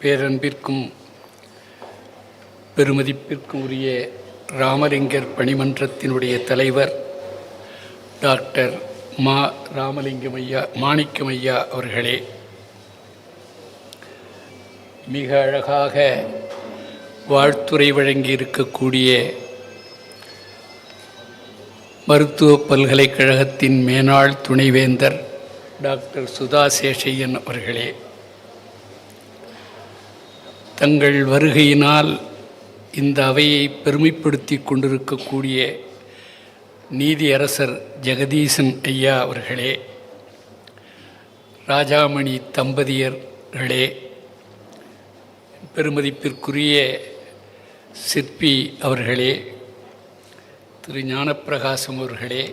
பேரன்பிற்கும் பெருமதிப்பிற்கும் உரிய ராமலிங்கர் பணிமன்றத்தினுடைய தலைவர் டாக்டர் மாணிக்கம் ஐயா அவர்களே, மிக அழகாக வாழ்த்துரை வழங்கி இருக்கக்கூடிய மருத்துவ பல்கலைக்கழகத்தின் மேனாள் துணைவேந்தர் டாக்டர் சுதா சேஷையன் அவர்களே, தங்கள் வருகையினால் இந்த அவையை பெருமைப்படுத்தி கொண்டிருக்கக்கூடிய நீதியரசர் ஜெகதீசன் ஐயா அவர்களே, ராஜாமணி தம்பதியர்களே, பெருமதிப்பிற்குரிய சிற்பி அவர்களே, திரு ஞானப்பிரகாசம் அவர்களே,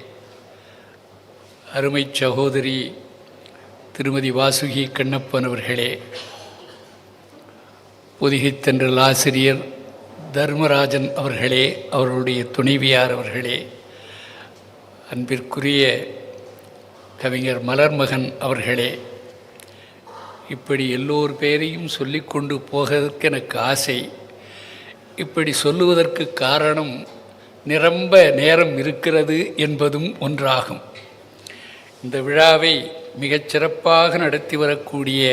அருமை சகோதரி திருமதி வாசுகி கண்ணப்பன் அவர்களே, பொதிகைத்தென்றல் ஆசிரியர் தர்மராஜன் அவர்களே, அவர்களுடைய துணைவியார் அவர்களே, அன்பிற்குரிய கவிஞர் மலர்மகன் அவர்களே, இப்படி எல்லோர் பேரையும் சொல்லிக்கொண்டு போவதற்கு எனக்கு ஆசை. இப்படி சொல்லுவதற்கு காரணம் நிரம்ப நேரம் இருக்கிறது என்பதும் ஒன்றாகும். இந்த விழாவை மிகச்சிறப்பாக நடத்தி வரக்கூடிய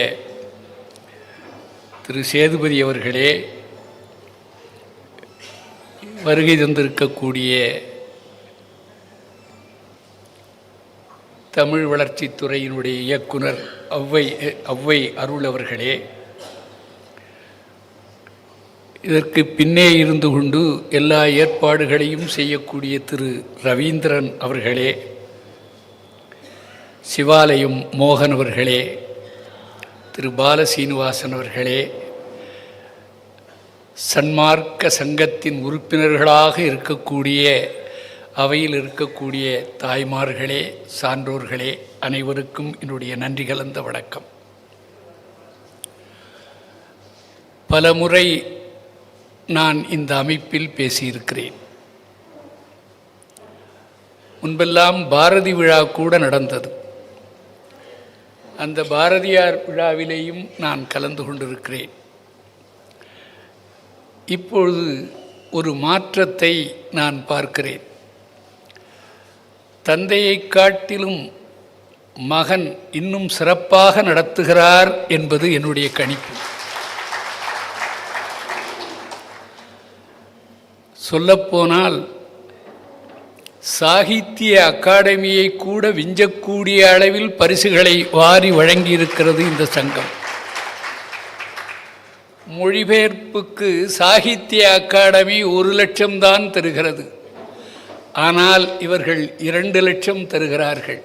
திரு சேதுபதி அவர்களே, வருகை தந்திருக்கக்கூடிய தமிழ் வளர்ச்சித்துறையினுடைய இயக்குனர் ஔவை அருள் அவர்களே, இதற்கு பின்னே இருந்து கொண்டு எல்லா ஏற்பாடுகளையும் செய்யக்கூடிய திரு ரவீந்திரன் அவர்களே, சிவாலயம் மோகன் அவர்களே, திரு பாலசீனிவாசன் அவர்களே, சன்மார்க்க சங்கத்தின் உறுப்பினர்களாக இருக்கக்கூடிய அவையில் இருக்கக்கூடிய தாய்மார்களே, சான்றோர்களே, அனைவருக்கும் என்னுடைய நன்றி கலந்த வணக்கம். பலமுறை நான் இந்த அமைப்பில் பேசியிருக்கிறேன். முன்பெல்லாம் பாரதி விழா கூட நடந்தது. அந்த பாரதியார் விழாவிலேயும் நான் கலந்து கொண்டிருக்கிறேன். இப்பொழுது ஒரு மாற்றத்தை நான் பார்க்கிறேன். தந்தையை காட்டிலும் மகன் இன்னும் சிறப்பாக நடத்துகிறார் என்பது என்னுடைய கணிப்பு. சொல்லப்போனால் சாகித்ய அகாடமியை கூட விஞ்சக்கூடிய அளவில் பரிசுகளை வாரி வழங்கியிருக்கிறது இந்த சங்கம். மொழிபெயர்ப்புக்கு சாகித்ய அகாடமி 1 லட்சம் தான் தருகிறது. ஆனால் இவர்கள் 2 லட்சம் தருகிறார்கள்.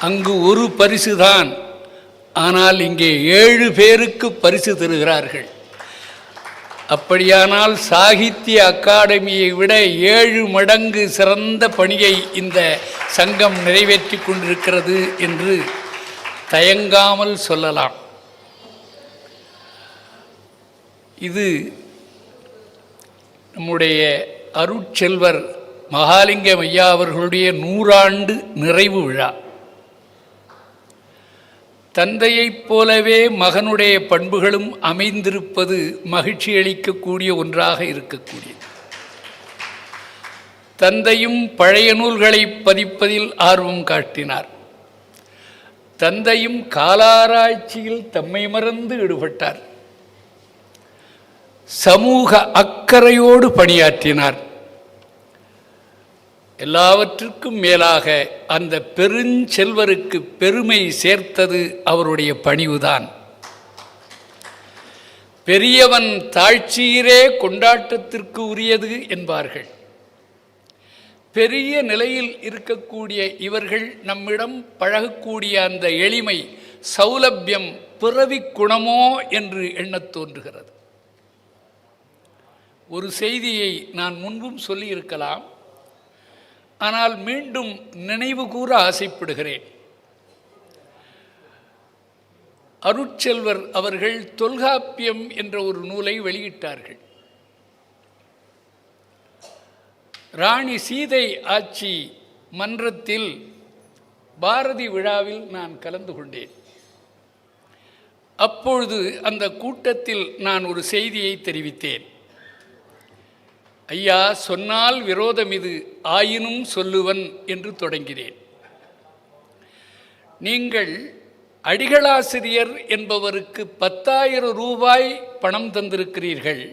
அங்கு ஒரு பரிசு தான், ஆனால் இங்கே 7 பேருக்கு பரிசு தருகிறார்கள். அப்படியானால் சாகித்ய அகாடமியை விட 7 மடங்கு சிறந்த பணியை இந்த சங்கம் நிறைவேற்றி கொண்டிருக்கிறது என்று தயங்காமல் சொல்லலாம். இது நம்முடைய அருட்செல்வர் மகாலிங்கம் ஐயா அவர்களுடைய 100 ஆண்டு நிறைவு விழா. தந்தையைப் போலவே மகனுடைய பண்புகளும் அமைந்திருப்பது மகிழ்ச்சி அளிக்கக்கூடிய ஒன்றாக இருக்கக்கூடியது. தந்தையும் பழைய நூல்களை பதிப்பதில் ஆர்வம் காட்டினார். தந்தையும் காலாராய்ச்சியில் தம்மை மறந்து ஈடுபட்டார். சமூக அக்கறையோடு பணியாற்றினார். எல்லாவற்றுக்கும் மேலாக அந்த பெருஞ்செல்வருக்கு பெருமை சேர்த்தது அவருடைய பணிவுதான். பெரியவன் தாழ்ச்சியிலே கொண்டாட்டத்திற்கு உரியது என்பார்கள். பெரிய நிலையில் இருக்கக்கூடிய இவர்கள் நம்மிடம் பழகக்கூடிய அந்த எளிமை, சௌலபியம் பிறவி குணமோ என்று எண்ணத் தோன்றுகிறது. ஒரு செய்தியை நான் முன்பும் சொல்லியிருக்கலாம், ஆனால் மீண்டும் நினைவு கூற ஆசைப்படுகிறேன். அருட்செல்வர் அவர்கள் தொல்காப்பியம் என்ற ஒரு நூலை வெளியிட்டார்கள். ராணி சீதை ஆட்சி மன்றத்தில் பாரதி விழாவில் நான் கலந்து கொண்டேன். அப்பொழுது அந்த கூட்டத்தில் நான் ஒரு செய்தியை தெரிவித்தேன். ஐயா, சொன்னால் விரோதம் இது, ஆயினும் சொல்லுவன் என்று தொடங்கினேன். நீங்கள் அடிகளாசிரியர் என்பவருக்கு 10,000 ரூபாய் பணம் தந்திருக்கிறீர்கள்.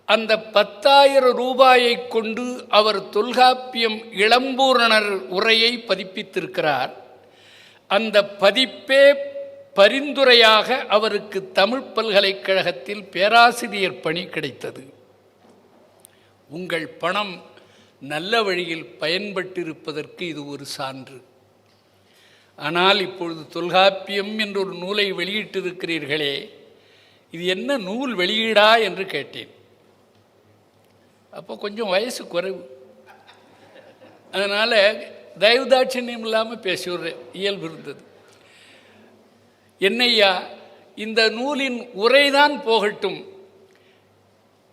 அந்த 10,000 ரூபாயை கொண்டு அவர் தொல்காப்பியம் இளம்பூரணர் உரையை பதிப்பித்திருக்கிறார். அந்த பதிப்பே பரிந்துரையாக அவருக்கு தமிழ் பல்கலைக்கழகத்தில் பேராசிரியர் பணி கிடைத்தது. உங்கள் பணம் நல்ல வழியில் பயன்பட்டிருப்பதற்கு இது ஒரு சான்று. ஆனால் இப்பொழுது தொல்காப்பியம் என்ற ஒரு நூலை வெளியிட்டிருக்கிறீர்களே, இது என்ன நூல் வெளியீடா என்று கேட்டேன். அப்போ கொஞ்சம் வயசு குறைவு, அதனால் தயவுதாட்சண்யம் இல்லாமல் பேசுகிற இயல்பு இருந்தது. என்னையா, இந்த நூலின் உரைதான் போகட்டும்,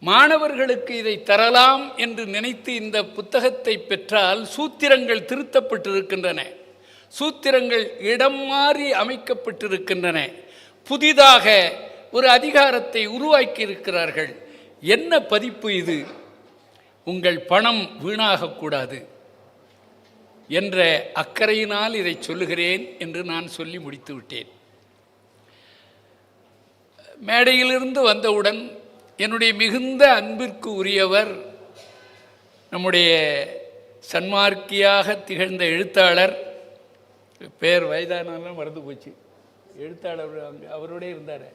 மாணவர்களுக்கு இதை தரலாம் என்று நினைத்து இந்த புத்தகத்தை பெற்றால் சூத்திரங்கள் திருத்தப்பட்டிருக்கின்றன, சூத்திரங்கள் இடம் மாறி அமைக்கப்பட்டிருக்கின்றன, புதிதாக ஒரு அதிகாரத்தை உருவாக்கி இருக்கிறார்கள். என்ன பதிப்பு இது? உங்கள் பணம் வீணாகக்கூடாது என்ற அக்கறையினால் இதை சொல்லுகிறேன் என்று நான் சொல்லி முடித்து விட்டேன். மேடையிலிருந்து வந்தவுடன் என்னுடைய மிகுந்த அன்பிற்கு உரியவர், நம்முடைய சன்மார்க்கியாக திகழ்ந்த எழுத்தாளர், பேர் வயதானாலும் மறந்து போச்சு, எழுத்தாளர் அவரோடே இருந்தார்,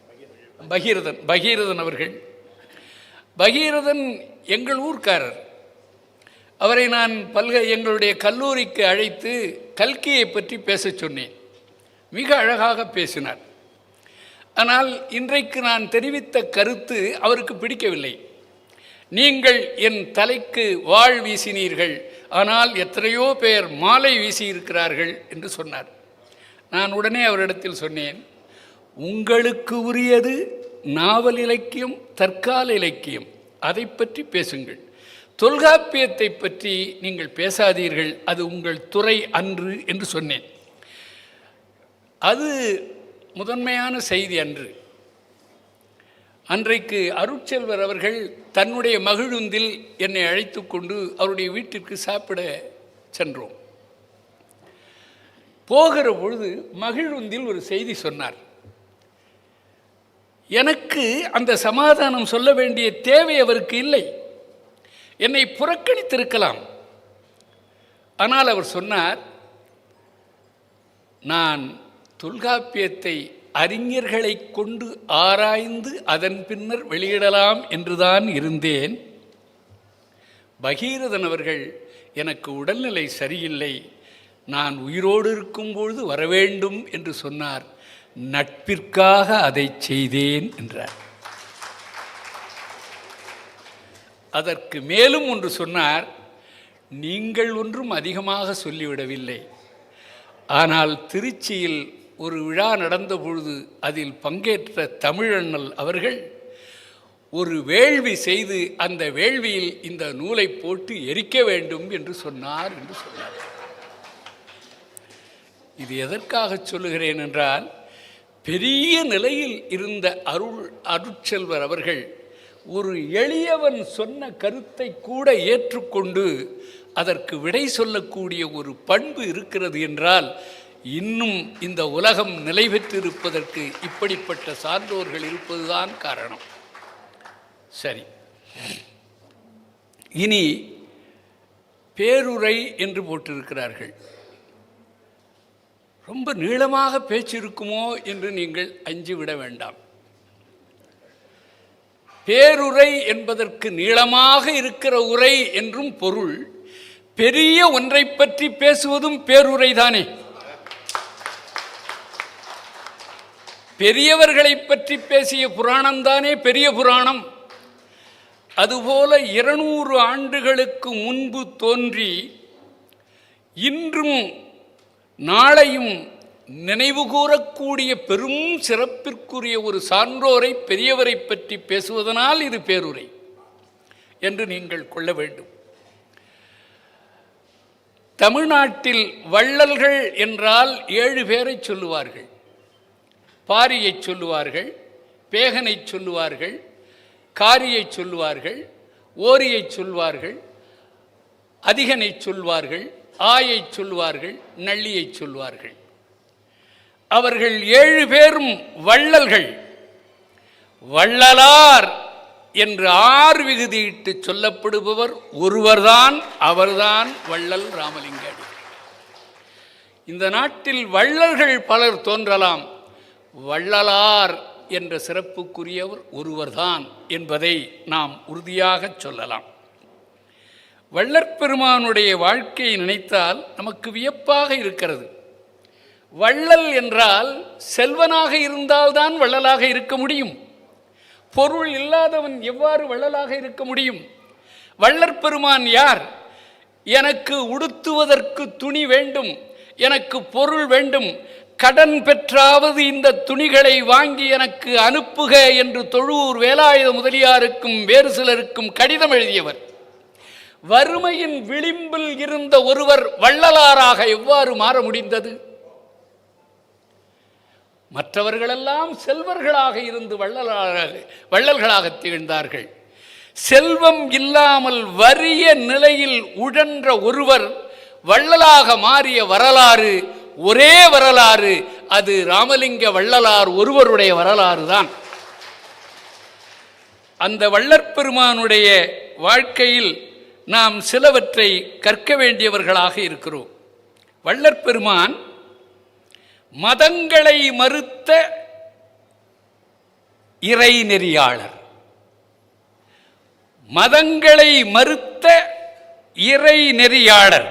பகீரதன் அவர்கள். பகீரதன் எங்கள் ஊர்க்காரர். அவரை நான் எங்களுடைய கல்லூரிக்கு அழைத்து கல்கியை பற்றி பேச சொன்னேன். மிக அழகாக பேசினார். ஆனால் இன்றைக்கு நான் தெரிவித்த கருத்து அவருக்கு பிடிக்கவில்லை. நீங்கள் என் தலைக்கு வாள் வீசினீர்கள், ஆனால் எத்தனையோ பேர் மாலை வீசியிருக்கிறார்கள் என்று சொன்னார். நான் உடனே அவரிடத்தில் சொன்னேன், உங்களுக்கு உரியது நாவல் இலக்கியம், தற்கால இலக்கியம், அதை பற்றி பேசுங்கள். தொல்காப்பியத்தை பற்றி நீங்கள் பேசாதீர்கள், அது உங்கள் துறை அன்று என்று சொன்னேன். அது முதன்மையான செய்தி அன்று. அன்றைக்கு அருட்செல்வர் அவர்கள் தன்னுடைய மகிழுந்தில் என்னை அழைத்து கொண்டு அவருடைய வீட்டிற்கு சாப்பிட சென்றோம். போகிற பொழுது மகிழுந்தில் ஒரு செய்தி சொன்னார். எனக்கு அந்த சமாதானம் சொல்ல வேண்டிய தேவை அவருக்கு இல்லை, என்னை புறக்கணித்திருக்கலாம். ஆனால் அவர் சொன்னார், நான் தொல்காப்பியத்தை அறிஞர்களை கொண்டு ஆராய்ந்து அதன் பின்னர் வெளியிடலாம் என்றுதான் இருந்தேன். பகீரதன் அவர்கள் எனக்கு உடல்நிலை சரியில்லை, நான் உயிரோடு இருக்கும்பொழுது வரவேண்டும் என்று சொன்னார். நட்பிற்காக அதை செய்தேன் என்றார். அதற்கு மேலும் ஒன்று சொன்னார், நீங்கள் ஒன்றும் அதிகமாக சொல்லிவிடவில்லை, ஆனால் திருச்சியில் ஒரு விழா நடந்த பொழுது அதில் பங்கேற்ற தமிழண்ணல் அவர்கள் ஒரு வேள்வி செய்து அந்த வேள்வியில் இந்த நூலை போட்டு எரிக்க வேண்டும் என்று சொன்னார் என்று சொன்னார். இது எதற்காக சொல்லுகிறேன் என்றால், பெரிய நிலையில் இருந்த அருட்செல்வர் அவர்கள் ஒரு எளியவன் சொன்ன கருத்தை கூட ஏற்றுக்கொண்டு அதற்கு விடை சொல்லக்கூடிய ஒரு பண்பு இருக்கிறது என்றால், இன்னும் இந்த உலகம் நிலை பெற்றிருப்பதற்கு இப்படிப்பட்ட சான்றோர்கள் இருப்பதுதான் காரணம். சரி, இனி பேருரை என்று போட்டிருக்கிறார்கள். ரொம்ப நீளமாக பேச்சு இருக்குமோ என்று நீங்கள் அஞ்சிவிட வேண்டாம். பேருரை என்பதற்கு நீளமாக இருக்கிற உரை என்றும் பொருள். பெரிய ஒன்றை பற்றி பேசுவதும் பேருரை தானே. பெரியவர்களை பற்றி பேசிய புராணம்தானே பெரிய புராணம். அதுபோல 200 ஆண்டுகளுக்கு முன்பு தோன்றி இன்றும் நாளையும் நினைவு கூறக்கூடிய பெரும் சிறப்பிற்குரிய ஒரு சான்றோரை, பெரியவரை பற்றி பேசுவதனால் இது பேருரை என்று நீங்கள் கொள்ள வேண்டும். தமிழ்நாட்டில் வள்ளல்கள் என்றால் 7 பேரை சொல்லுவார்கள். பாரியைச் சொல்லுவார்கள், பேகனைச் சொல்லுவார்கள், காரியைச் சொல்லுவார்கள், ஓரியைச் சொல்வார்கள், அதிகனைச் சொல்வார்கள், ஆயைச் சொல்வார்கள், நள்ளியைச் சொல்வார்கள். அவர்கள் 7 பேரும் வள்ளல்கள். வள்ளலார் என்று 6 விகுதியிட்டு சொல்லப்படுபவர் ஒருவர்தான், அவர்தான் வள்ளல் ராமலிங்க அடிகள். இந்த நாட்டில் வள்ளல்கள் பலர் தோன்றலாம், வள்ளலார் என்ற சிறப்புக்குரியவர் ஒருவர்தான் என்பதை நாம் உறுதியாக சொல்லலாம். வள்ளற்பெருமானுடைய வாழ்க்கையை நினைத்தால் நமக்கு வியப்பாக இருக்கிறது. வள்ளல் என்றால் செல்வனாக இருந்தால்தான் வள்ளலாக இருக்க முடியும். பொருள் இல்லாதவன் எவ்வாறு வள்ளலாக இருக்க முடியும்? வள்ளற்பெருமான் யார்? எனக்கு உடுத்துவதற்கு துணி வேண்டும், எனக்கு பொருள் வேண்டும், கடன் பெற்றாவது இந்த துணிகளை வாங்கி எனக்கு அனுப்புக என்று தொழூர் வேலாயுத முதலியாருக்கும் வேறு சிலருக்கும் கடிதம் எழுதியவர். வறுமையின் விளிம்பில் இருந்த ஒருவர் வள்ளலாராக எவ்வாறு மாற முடிந்தது? மற்றவர்களெல்லாம் செல்வர்களாக இருந்து வள்ளல்களாக திகழ்ந்தார்கள். செல்வம் இல்லாமல் வறிய நிலையில் உழன்ற ஒருவர் வள்ளலாக மாறிய வரலாறு ஒரே வரலாறு, அது ராமலிங்க வள்ளலார் ஒருவருடைய வரலாறு தான். அந்த வள்ளற்பெருமானுடைய வாழ்க்கையில் நாம் சிலவற்றை கற்க வேண்டியவர்களாக இருக்கிறோம். வள்ளற்பெருமான் மதங்களை மறுத்த இறைநெறியாளர், மதங்களை மறுத்த இறைநெறியாளர்,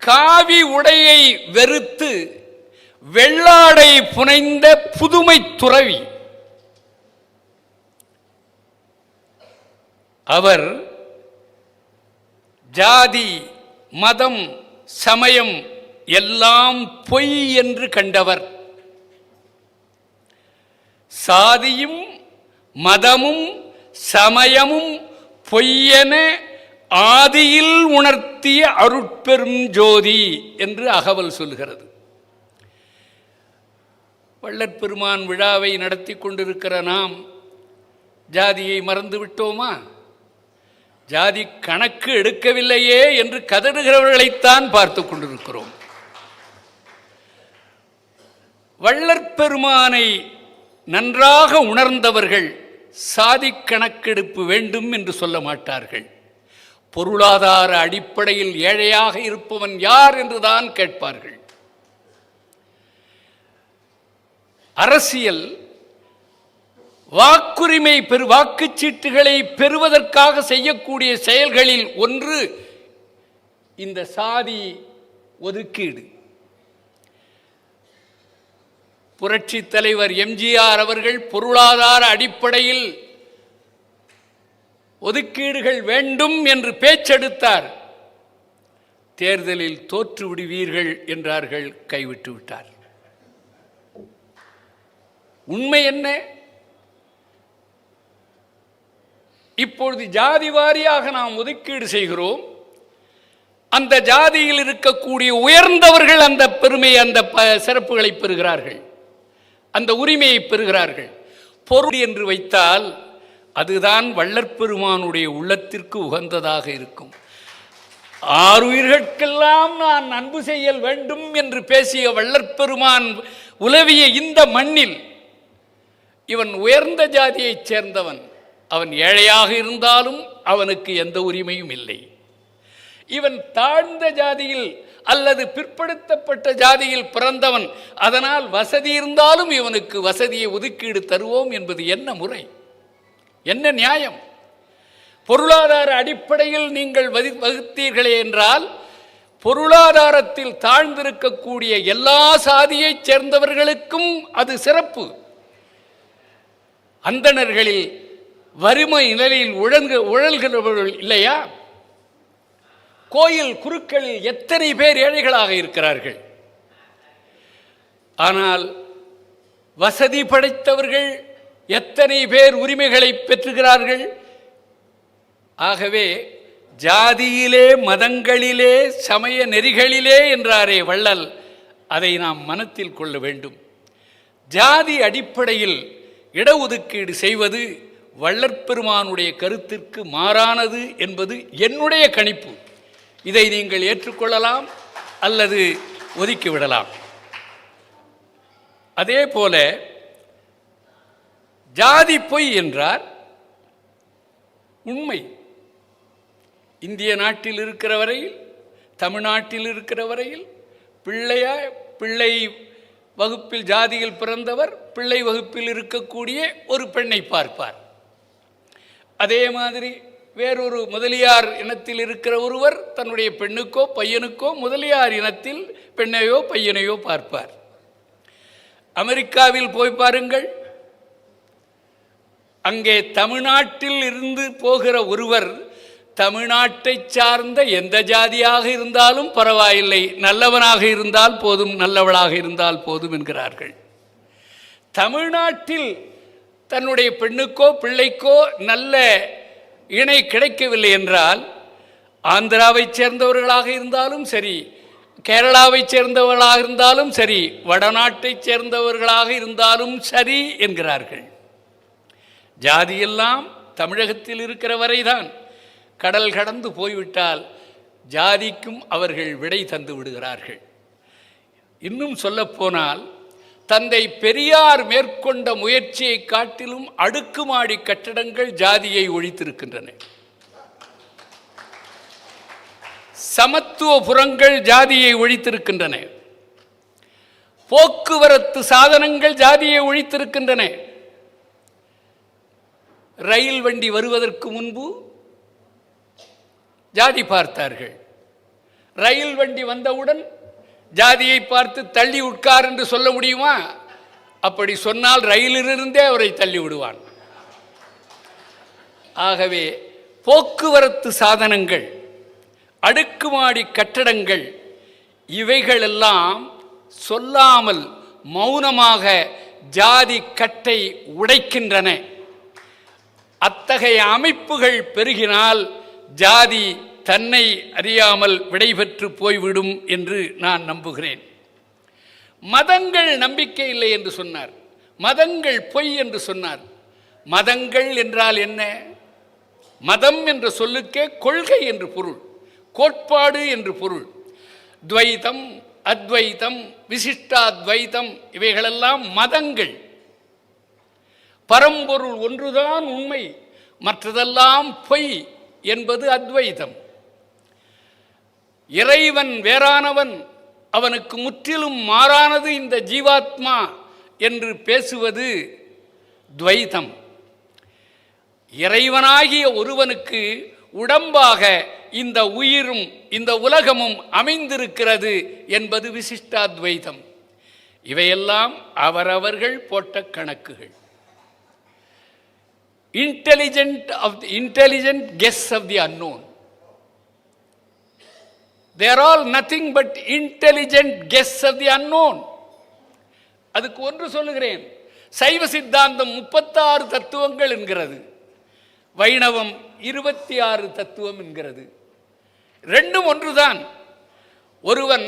காவி உடையை வெறுத்து வெள்ளாடை புனைந்த புதுமை துறவி. அவர் ஜாதி, மதம், சமயம் எல்லாம் பொய் என்று கண்டவர். சாதியும் மதமும் சமயமும் பொய்யென ஆதியில் உணர்த்திய அருட்பெரும் ஜோதி என்று அகவல் சொல்கிறது. வள்ளற்பெருமான் விழாவை நடத்தி கொண்டிருக்கிற நாம் ஜாதியை மறந்து விட்டோமா? ஜாதி கணக்கு எடுக்கவில்லையே என்று கதறுகிறவர்களைத்தான் பார்த்து கொண்டிருக்கிறோம். வள்ளற்பெருமானை நன்றாக உணர்ந்தவர்கள் சாதி கணக்கெடுப்பு வேண்டும் என்று சொல்ல மாட்டார்கள். பொருளாதார அடிப்படையில் ஏழையாக இருப்பவன் யார் என்றுதான் கேட்பார்கள். அரசியல் வாக்குரிமை வாக்குச்சீட்டுகளை பெறுவதற்காக செய்யக்கூடிய செயல்களில் ஒன்று இந்த சாதி ஒதுக்கீடு. புரட்சி தலைவர் எம்ஜிஆர் அவர்கள் பொருளாதார அடிப்படையில் ஒதுக்கீடுகள் வேண்டும் என்று பேச்செடுத்தார். தேர்தலில் தோற்று விடுவீர்கள் என்றார்கள், கைவிட்டு விட்டார். உண்மை என்ன? இப்பொழுது ஜாதி வாரியாக நாம் ஒதுக்கீடு செய்கிறோம். அந்த ஜாதியில் இருக்கக்கூடிய உயர்ந்தவர்கள் அந்த பெருமை, அந்த சிறப்புகளை பெறுகிறார்கள், அந்த உரிமையை பெறுகிறார்கள். பொருள் என்று வைத்தால் அதுதான் வள்ளற்பெருமானுடைய உள்ளத்திற்கு உகந்ததாக இருக்கும். ஆறுயிர்களுக்கெல்லாம் நான் அன்பு செய்யல் வேண்டும் என்று பேசிய வள்ளற்பெருமான் உலவிய இந்த மண்ணில் இவன் உயர்ந்த ஜாதியைச் சேர்ந்தவன், அவன் ஏழையாக இருந்தாலும் அவனுக்கு எந்த உரிமையும் இல்லை. இவன் தாழ்ந்த ஜாதியில் அல்லது பிற்படுத்தப்பட்ட ஜாதியில் பிறந்தவன், அதனால் வசதி இருந்தாலும் இவனுக்கு வசதியை ஒதுக்கீடு தருவோம் என்பது என்ன முறை, என்ன நியாயம்? பொருளாதார அடிப்படையில் நீங்கள் வகுத்தீர்களே என்றால் பொருளாதாரத்தில் தாழ்ந்திருக்கக்கூடிய எல்லா சாதியைச் சேர்ந்தவர்களுக்கும் அது சிறப்பு. அந்தணர்களில் வறுமை நிலையில் உழல்கிறவர்கள் இல்லையா? கோயில் குருக்களில் எத்தனை பேர் ஏழைகளாக இருக்கிறார்கள். ஆனால் வசதி படைத்தவர்கள் எத்தனை பேர் உரிமைகளை பெற்றுகிறார்கள். ஆகவே ஜாதியிலே, மதங்களிலே, சமய நெறிகளிலே என்றாரே வள்ளல், அதை நாம் மனத்தில் கொள்ள வேண்டும். ஜாதி அடிப்படையில் இடஒதுக்கீடு செய்வது வள்ளற்பெருமானுடைய கருத்திற்கு மாறானது என்பது என்னுடைய கணிப்பு. இதை நீங்கள் ஏற்றுக்கொள்ளலாம் அல்லது ஒதுக்கிவிடலாம். அதே போல ஜாதி பொய் என்றார். உண்மை. இந்திய நாட்டில் இருக்கிற வரையில், தமிழ்நாட்டில் இருக்கிற வரையில் பிள்ளை வகுப்பில் ஜாதியில் பிறந்தவர் பிள்ளை வகுப்பில் இருக்கக்கூடிய ஒரு பெண்ணை பார்ப்பார். அதே மாதிரி வேறொரு முதலியார் இனத்தில் இருக்கிற ஒருவர் தன்னுடைய பெண்ணுக்கோ பையனுக்கோ முதலியார் இனத்தில் பெண்ணையோ பையனையோ பார்ப்பார். அமெரிக்காவில் போய் பாருங்கள், அங்கே தமிழ்நாட்டில் இருந்து போகிற ஒருவர் தமிழ்நாட்டை சார்ந்த எந்த ஜாதியாக இருந்தாலும் பரவாயில்லை, நல்லவனாக இருந்தால் போதும், நல்லவளாக இருந்தால் போதும் என்கிறார்கள். தமிழ்நாட்டில் தன்னுடைய பெண்ணுக்கோ பிள்ளைக்கோ நல்ல இணை கிடைக்கவில்லை என்றால் ஆந்திராவைச் சேர்ந்தவர்களாக இருந்தாலும் சரி, கேரளாவைச் சேர்ந்தவர்களாக இருந்தாலும் சரி, வடநாட்டைச் சேர்ந்தவர்களாக இருந்தாலும் சரி என்கிறார்கள். ஜாதியெல்லாம் தமிழகத்தில் இருக்கிற வரைதான். கடல் கடந்து போய்விட்டால் ஜாதிக்கும் அவர்கள் விடை தந்து விடுகிறார்கள். இன்னும் சொல்லப்போனால் தந்தை பெரியார் மேற்கொண்ட முயற்சியை காட்டிலும் அடுக்குமாடி கட்டடங்கள் ஜாதியை ஒழித்திருக்கின்றன. சமத்துவபுரங்கள் ஜாதியை ஒழித்திருக்கின்றன. போக்குவரத்து சாதனங்கள் ஜாதியை ஒழித்திருக்கின்றன. ரயில் வண்டி வருவதற்கு முன்பு ஜாதி பார்த்தார்கள். ரயில் வண்டி வந்தவுடன் ஜாதியை பார்த்து தள்ளி உட்கார் என்று சொல்ல முடியுமா? அப்படி சொன்னால் ரயிலிலிருந்தே அவரை தள்ளி விடுவான். ஆகவே போக்குவரத்து சாதனங்கள், அடுக்குமாடி கட்டடங்கள், இவைகளெல்லாம் சொல்லாமல் மௌனமாக ஜாதி கட்டை உடைக்கின்றன. அத்தகைய அமைப்புகள் பெருகினால் ஜாதி தன்னை அறியாமல் விடைபெற்று போய்விடும் என்று நான் நம்புகிறேன். மதங்கள் நம்பிக்கை இல்லை என்று சொன்னார். மதங்கள் பொய் என்று சொன்னார். மதங்கள் என்றால் என்ன? மதம் என்ற சொல்லுக்கே கொள்கை என்று பொருள், கோட்பாடு என்று பொருள். துவைதம், அத்வைதம், விசிஷ்டாத்வைதம் இவைகளெல்லாம் மதங்கள். பரம்பொருள் ஒன்றுதான் உண்மை, மற்றதெல்லாம் பொய் என்பது அத்வைதம். இறைவன் வேறானவன், அவனுக்கு முற்றிலும் மாறானது இந்த ஜீவாத்மா என்று பேசுவது துவைதம். இறைவனாகிய ஒருவனுக்கு உடம்பாக இந்த உயிரும் இந்த உலகமும் அமைந்திருக்கிறது என்பது விசிஷ்டாத்வைதம். இவையெல்லாம் அவரவர்கள் போட்ட கணக்குகள். intelligent guess of the unknown. They are all nothing but intelligent guess of the unknown. அதுக்கு ஒன்று சொல்லுகிறேன். சைவ சித்தாந்தம் 36 தத்துவங்கள் என்கிறது, வைணவம் 26 தத்துவம் என்கிறது. ரெண்டும் ஒன்றுதான். ஒருவன்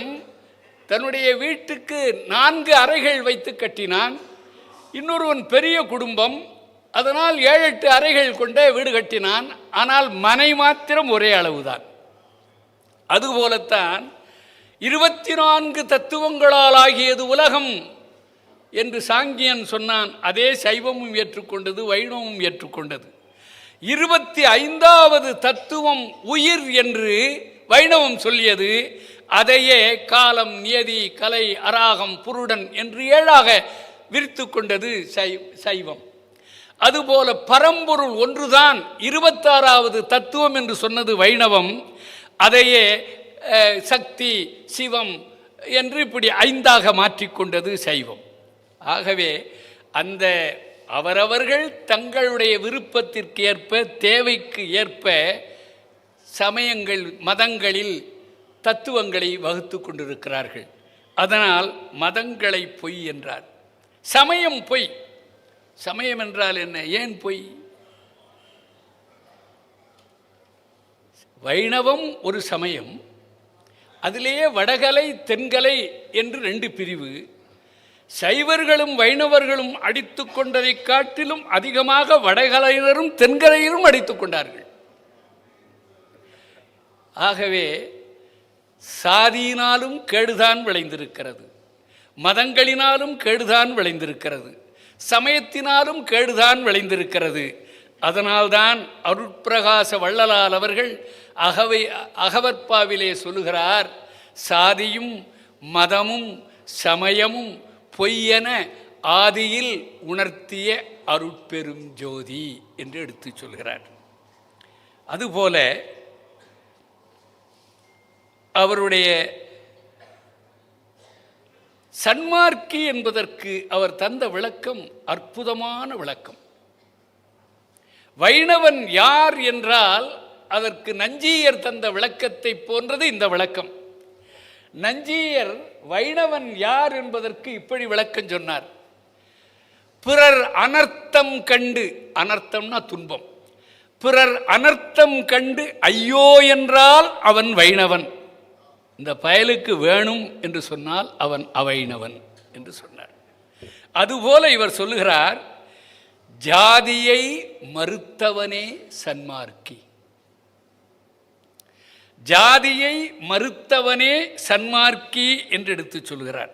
தன்னுடைய வீட்டுக்கு 4 அறைகள் வைத்து கட்டினான். இன்னொருவன் பெரிய குடும்பம், அதனால் 7-8 அறைகள் கொண்ட வீடு கட்டினான். ஆனால் மனை மாத்திரம் ஒரே அளவுதான். அதுபோலத்தான் 24 தத்துவங்களால் ஆகியது உலகம் என்று சாங்கியன் சொன்னான். அதே சைவமும் ஏற்றுக்கொண்டது, வைணவமும் ஏற்றுக்கொண்டது. 25வது தத்துவம் உயிர் என்று வைணவம் சொல்லியது. அதையே காலம், நியதி, கலை, அராகம், புருடன் என்று 7ஆக விரித்து கொண்டது சைவம். அதுபோல பரம்பொருள் ஒன்றுதான் 26வது தத்துவம் என்று சொன்னது வைணவம். அதையே சக்தி, சிவம் என்று இப்படி 5ஆக மாற்றிக்கொண்டது சைவம். ஆகவே அந்த அவரவர்கள் தங்களுடைய விருப்பத்திற்கு ஏற்ப, தேவைக்கு ஏற்ப சமயங்கள், மதங்களில் தத்துவங்களை வகுத்து கொண்டிருக்கிறார்கள். அதனால் மதங்களை பொய் என்றார். சமயம் பொய். சமயம் என்றால் என்ன? ஏன் பொய்? வைணவம் ஒரு சமயம், அதிலேயே வடகலை தென்கலை என்று 2 பிரிவு. சைவர்களும் வைணவர்களும் அடித்து கொண்டதை காட்டிலும் அதிகமாக வடகரையினரும் தென்கரையிலும் அடித்து கொண்டார்கள். ஆகவே சாதியினாலும் கேடுதான் விளைந்திருக்கிறது, மதங்களினாலும் கேடுதான் விளைந்திருக்கிறது, சமயத்தினாலும் கேடுதான் விளைந்திருக்கிறது. அதனால்தான் அருட்பிரகாச வள்ளலார் அவர்கள் அகவற்பாவிலே சொல்லுகிறார், சாதியும் மதமும் சமயமும் பொய்யென ஆதியில் உணர்த்திய அருட்பெரும் ஜோதி என்று எடுத்து சொல்கிறார். அதுபோல அவருடைய சன்மார்க்கி என்பதற்கு அவர் தந்த விளக்கம் அற்புதமான விளக்கம். வைணவன் யார் என்றால் அதற்கு நஞ்சியர் தந்த விளக்கத்தை போன்றது இந்த விளக்கம். நஞ்சியர் வைணவன் யார் என்பதற்கு இப்படி விளக்கம் சொன்னார். பிறர் அனர்த்தம் கண்டு, அனர்த்தம்னா துன்பம், பிறர் அனர்த்தம் கண்டு ஐயோ என்றால் அவன் வைணவன், இந்த பயலுக்கு வேணும் என்று சொன்னால் அவன் அவைணவன் என்று சொன்னார். அதுபோல இவர் சொல்லுகிறார், ஜாதியை மறுத்தவனே சன்மார்க்கி, ஜாதியை மறுத்தவனே சன்மார்க்கி என்று எடுத்து சொல்கிறார்.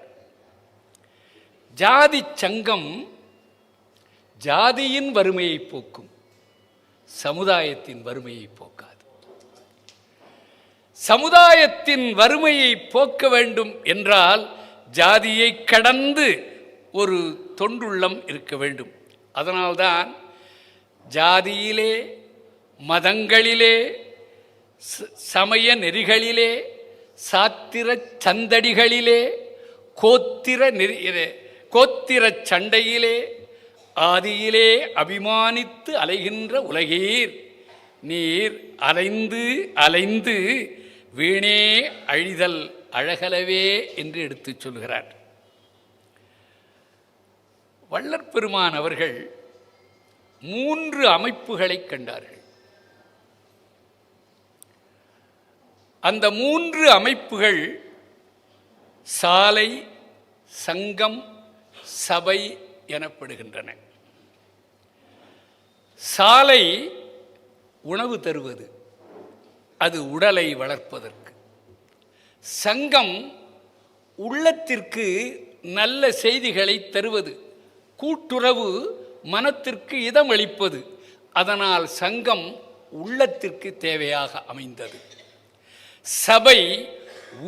ஜாதி சங்கம் ஜாதியின் வறுமையை போக்கும், சமுதாயத்தின் வறுமையை போக்காது. சமுதாயத்தின் வறுமையை போக்க வேண்டும் என்றால் ஜாதியை கடந்து ஒரு தொண்டுள்ளம் இருக்க வேண்டும். அதனால்தான் ஜாதியிலே, மதங்களிலே, சமய நெறிகளிலே, சாத்திர சந்தடிகளிலே, கோத்திர சண்டையிலே, ஆதியிலே அபிமானித்து அலைகின்ற உலகீர், நீர் அலைந்து அலைந்து வீணே அழிதல் அழகலவே என்று எடுத்துச் சொல்கிறார். வள்ளற்பெருமான் அவர்கள் 3 அமைப்புகளை கண்டார்கள். அந்த 3 அமைப்புகள் சாலை, சங்கம், சபை எனப்படுகின்றன. சாலை உணவு தருவது, அது உடலை வளர்ப்பதற்கு. சங்கம் உள்ளத்திற்கு நல்ல செய்திகளை தருவது, கூட்டுறவு மனத்திற்கு இதமளிப்பது. அதனால் சங்கம் உள்ளத்திற்கு தேவையாக அமைந்தது. சபை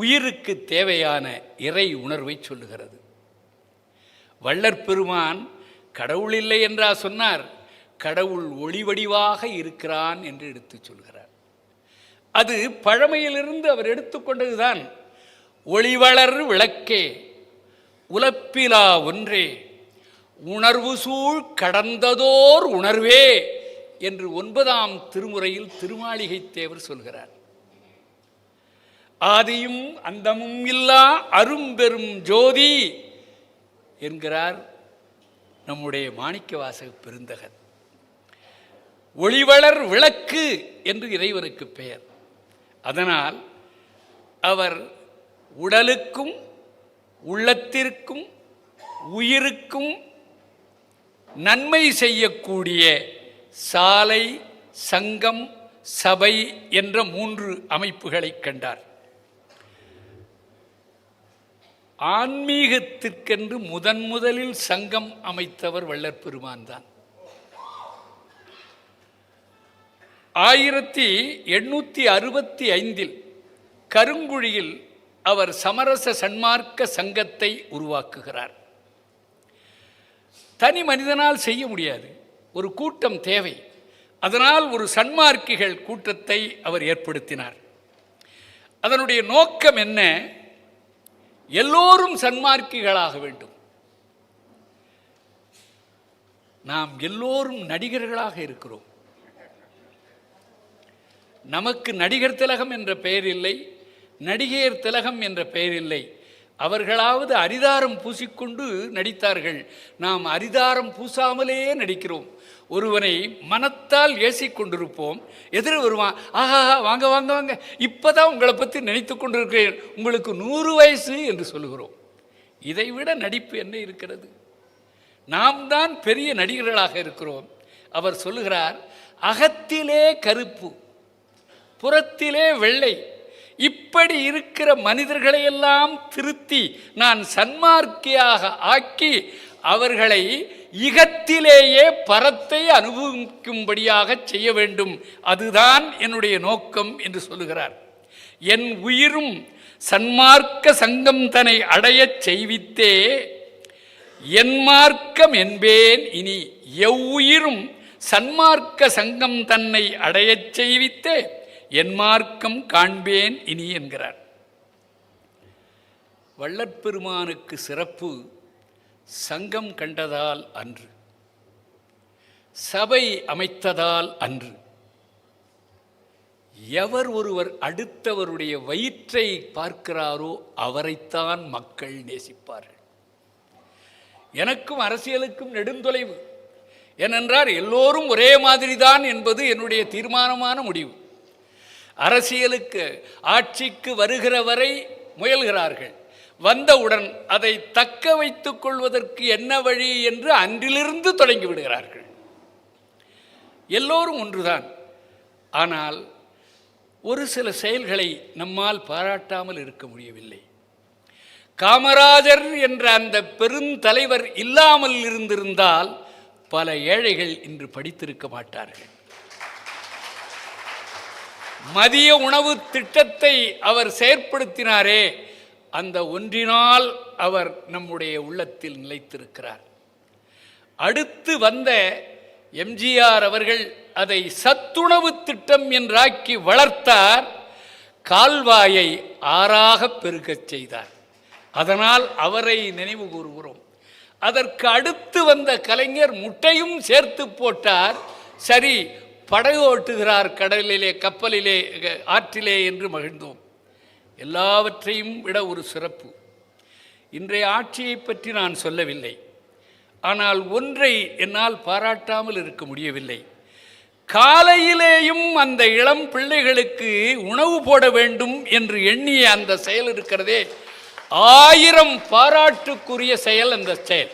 உயிருக்கு தேவையான இறை உணர்வை சொல்லுகிறது. வள்ளற்பெருமான் கடவுள் இல்லை என்றா சொன்னார், கடவுள் ஒளிவடிவாக இருக்கிறான் என்று எடுத்து சொல்கிறார். அது பழமையிலிருந்து அவர் எடுத்துக்கொண்டதுதான். ஒளிவளர் விளக்கே, உலப்பிலா ஒன்றே, உணர்வு சூழ் கடந்ததோர் உணர்வே என்று 9ஆம் திருமுறையில் திருமாளிகை தேவர் சொல்கிறார். ஆதியும் அந்தமும் இல்லா அரும்பெரும் ஜோதி என்கிறார் நம்முடைய மாணிக்கவாசக பெருந்தகன். ஒளிவளர் விளக்கு என்று இறைவனுக்கு பெயர். அதனால் அவர் உடலுக்கும் உள்ளத்திற்கும் உயிருக்கும் நன்மை செய்யக்கூடிய சாலை, சங்கம், சபை என்ற 3 அமைப்புகளை கண்டார். ஆன்மீகத்திற்கென்று முதலில் சங்கம் அமைத்தவர் வள்ளற்பெருமான் தான். 1865 கருங்குழியில் அவர் சமரச சன்மார்க்க சங்கத்தை உருவாக்குகிறார். தனி மனிதனால் செய்ய முடியாது, ஒரு கூட்டம் தேவை. அதனால் ஒரு சன்மார்க்கிகள் கூட்டத்தை அவர் ஏற்படுத்தினார். அதனுடைய நோக்கம் என்ன? எல்லோரும் சன்மார்க்கிகளாக வேண்டும். நாம் எல்லோரும் நடிகர்களாக இருக்கிறோம். நமக்கு நடிகர் திலகம் என்ற பெயர் இல்லை, நடிகையர் திலகம் என்ற பெயர் இல்லை. அவர்களாவது அரிதாரம் பூசிக்கொண்டு நடித்தார்கள். நாம் அரிதாரம் பூசாமலே நடிக்கிறோம். ஒருவனை மனத்தால் ஏசிக்கொண்டிருப்போம், எதிர வருவான், ஆஹா வாங்க வாங்க வாங்க, இப்போதான் உங்களை பற்றி நினைத்து கொண்டிருக்கிறேன், உங்களுக்கு 100 வயசு என்று சொல்லுகிறோம். இதைவிட நடிப்பு என்ன இருக்கிறது? நாம் தான் பெரிய நடிகர்களாக இருக்கிறோம். அவர் சொல்லுகிறார், அகத்திலே கருப்பு புறத்திலே வெள்ளை, இப்படி இருக்கிற மனிதர்களையெல்லாம் திருத்தி நான் சன்மார்க்கியாக ஆக்கி அவர்களை இகத்திலேயே பரத்தை அனுபவிக்கும்படியாக செய்ய வேண்டும், அதுதான் என்னுடைய நோக்கம் என்று சொல்லுகிறார். என் உயிரும் சன்மார்க்க சங்கம் தன்னை அடையச் செய்வித்தே என் மார்க்கம் என்பேன் இனி, எவ்வுயிரும் சன்மார்க்க சங்கம் தன்னை அடையச் செய்வித்தே என் மார்க்கம் காண்பேன் இனி என்கிறார். வள்ளற்பெருமானுக்கு சிறப்பு சங்கம் கண்டதால் அன்று, சபை அமைத்ததால் அன்று. எவர் ஒருவர் அடுத்தவருடைய வயிற்றை பார்க்கிறாரோ அவரைத்தான் மக்கள் நேசிப்பார்கள். எனக்கும் அரசியலுக்கும் நெடுந்தொலைவு. ஏனென்றால் எல்லோரும் ஒரே மாதிரி தான் என்பது என்னுடைய தீர்மானமான முடிவு. அரசியலுக்கு ஆட்சிக்கு வருகிற வரை முயல்கிறார்கள், வந்தவுடன் அதை தக்க வைத்துக் கொள்வதற்கு என்ன வழி என்று அன்றிலிருந்து தொடங்கி விடுகிறார்கள். எல்லோரும் ஒன்றுதான். ஆனால் ஒரு சில செயல்களை நம்மால் பாராட்டாமல் இருக்க முடியவில்லை. காமராஜர் என்ற அந்த பெருந்தலைவர் இல்லாமல் இருந்திருந்தால் பல ஏழைகள் இன்று படித்திருக்க மாட்டார்கள். மதிய உணவு திட்டத்தை அவர் செயற்படுத்தினாரே, அந்த ஒன்றினால் அவர் நம்முடைய உள்ளத்தில் நிலைத்திருக்கிறார். அடுத்து வந்த எம்ஜிஆர் அவர்கள் அதை சத்துணவு திட்டம் என்றாக்கி வளர்த்தார், கால்வாயை ஆறாக பெருகச் செய்தார். அதனால் அவரை நினைவு கூறுகிறோம். அதற்கு அடுத்து வந்த கலைஞர் முட்டையும் சேர்த்து போட்டார். சரி, படகு ஓட்டுகிறார் கடலிலே, கப்பலிலே, ஆற்றிலே என்று மகிழ்ந்தோம். எல்லாவற்றையும் விட ஒரு சிறப்பு, இன்றைய ஆட்சியை பற்றி நான் சொல்லவில்லை. ஆனால் ஒன்றை என்னால் பாராட்டாமல் இருக்க முடியவில்லை. காலையிலேயும் அந்த இளம் பிள்ளைகளுக்கு உணவு போட வேண்டும் என்று எண்ணிய அந்த செயல் இருக்கிறதே, 1000 பாராட்டுக்குரிய செயல் அந்த செயல்.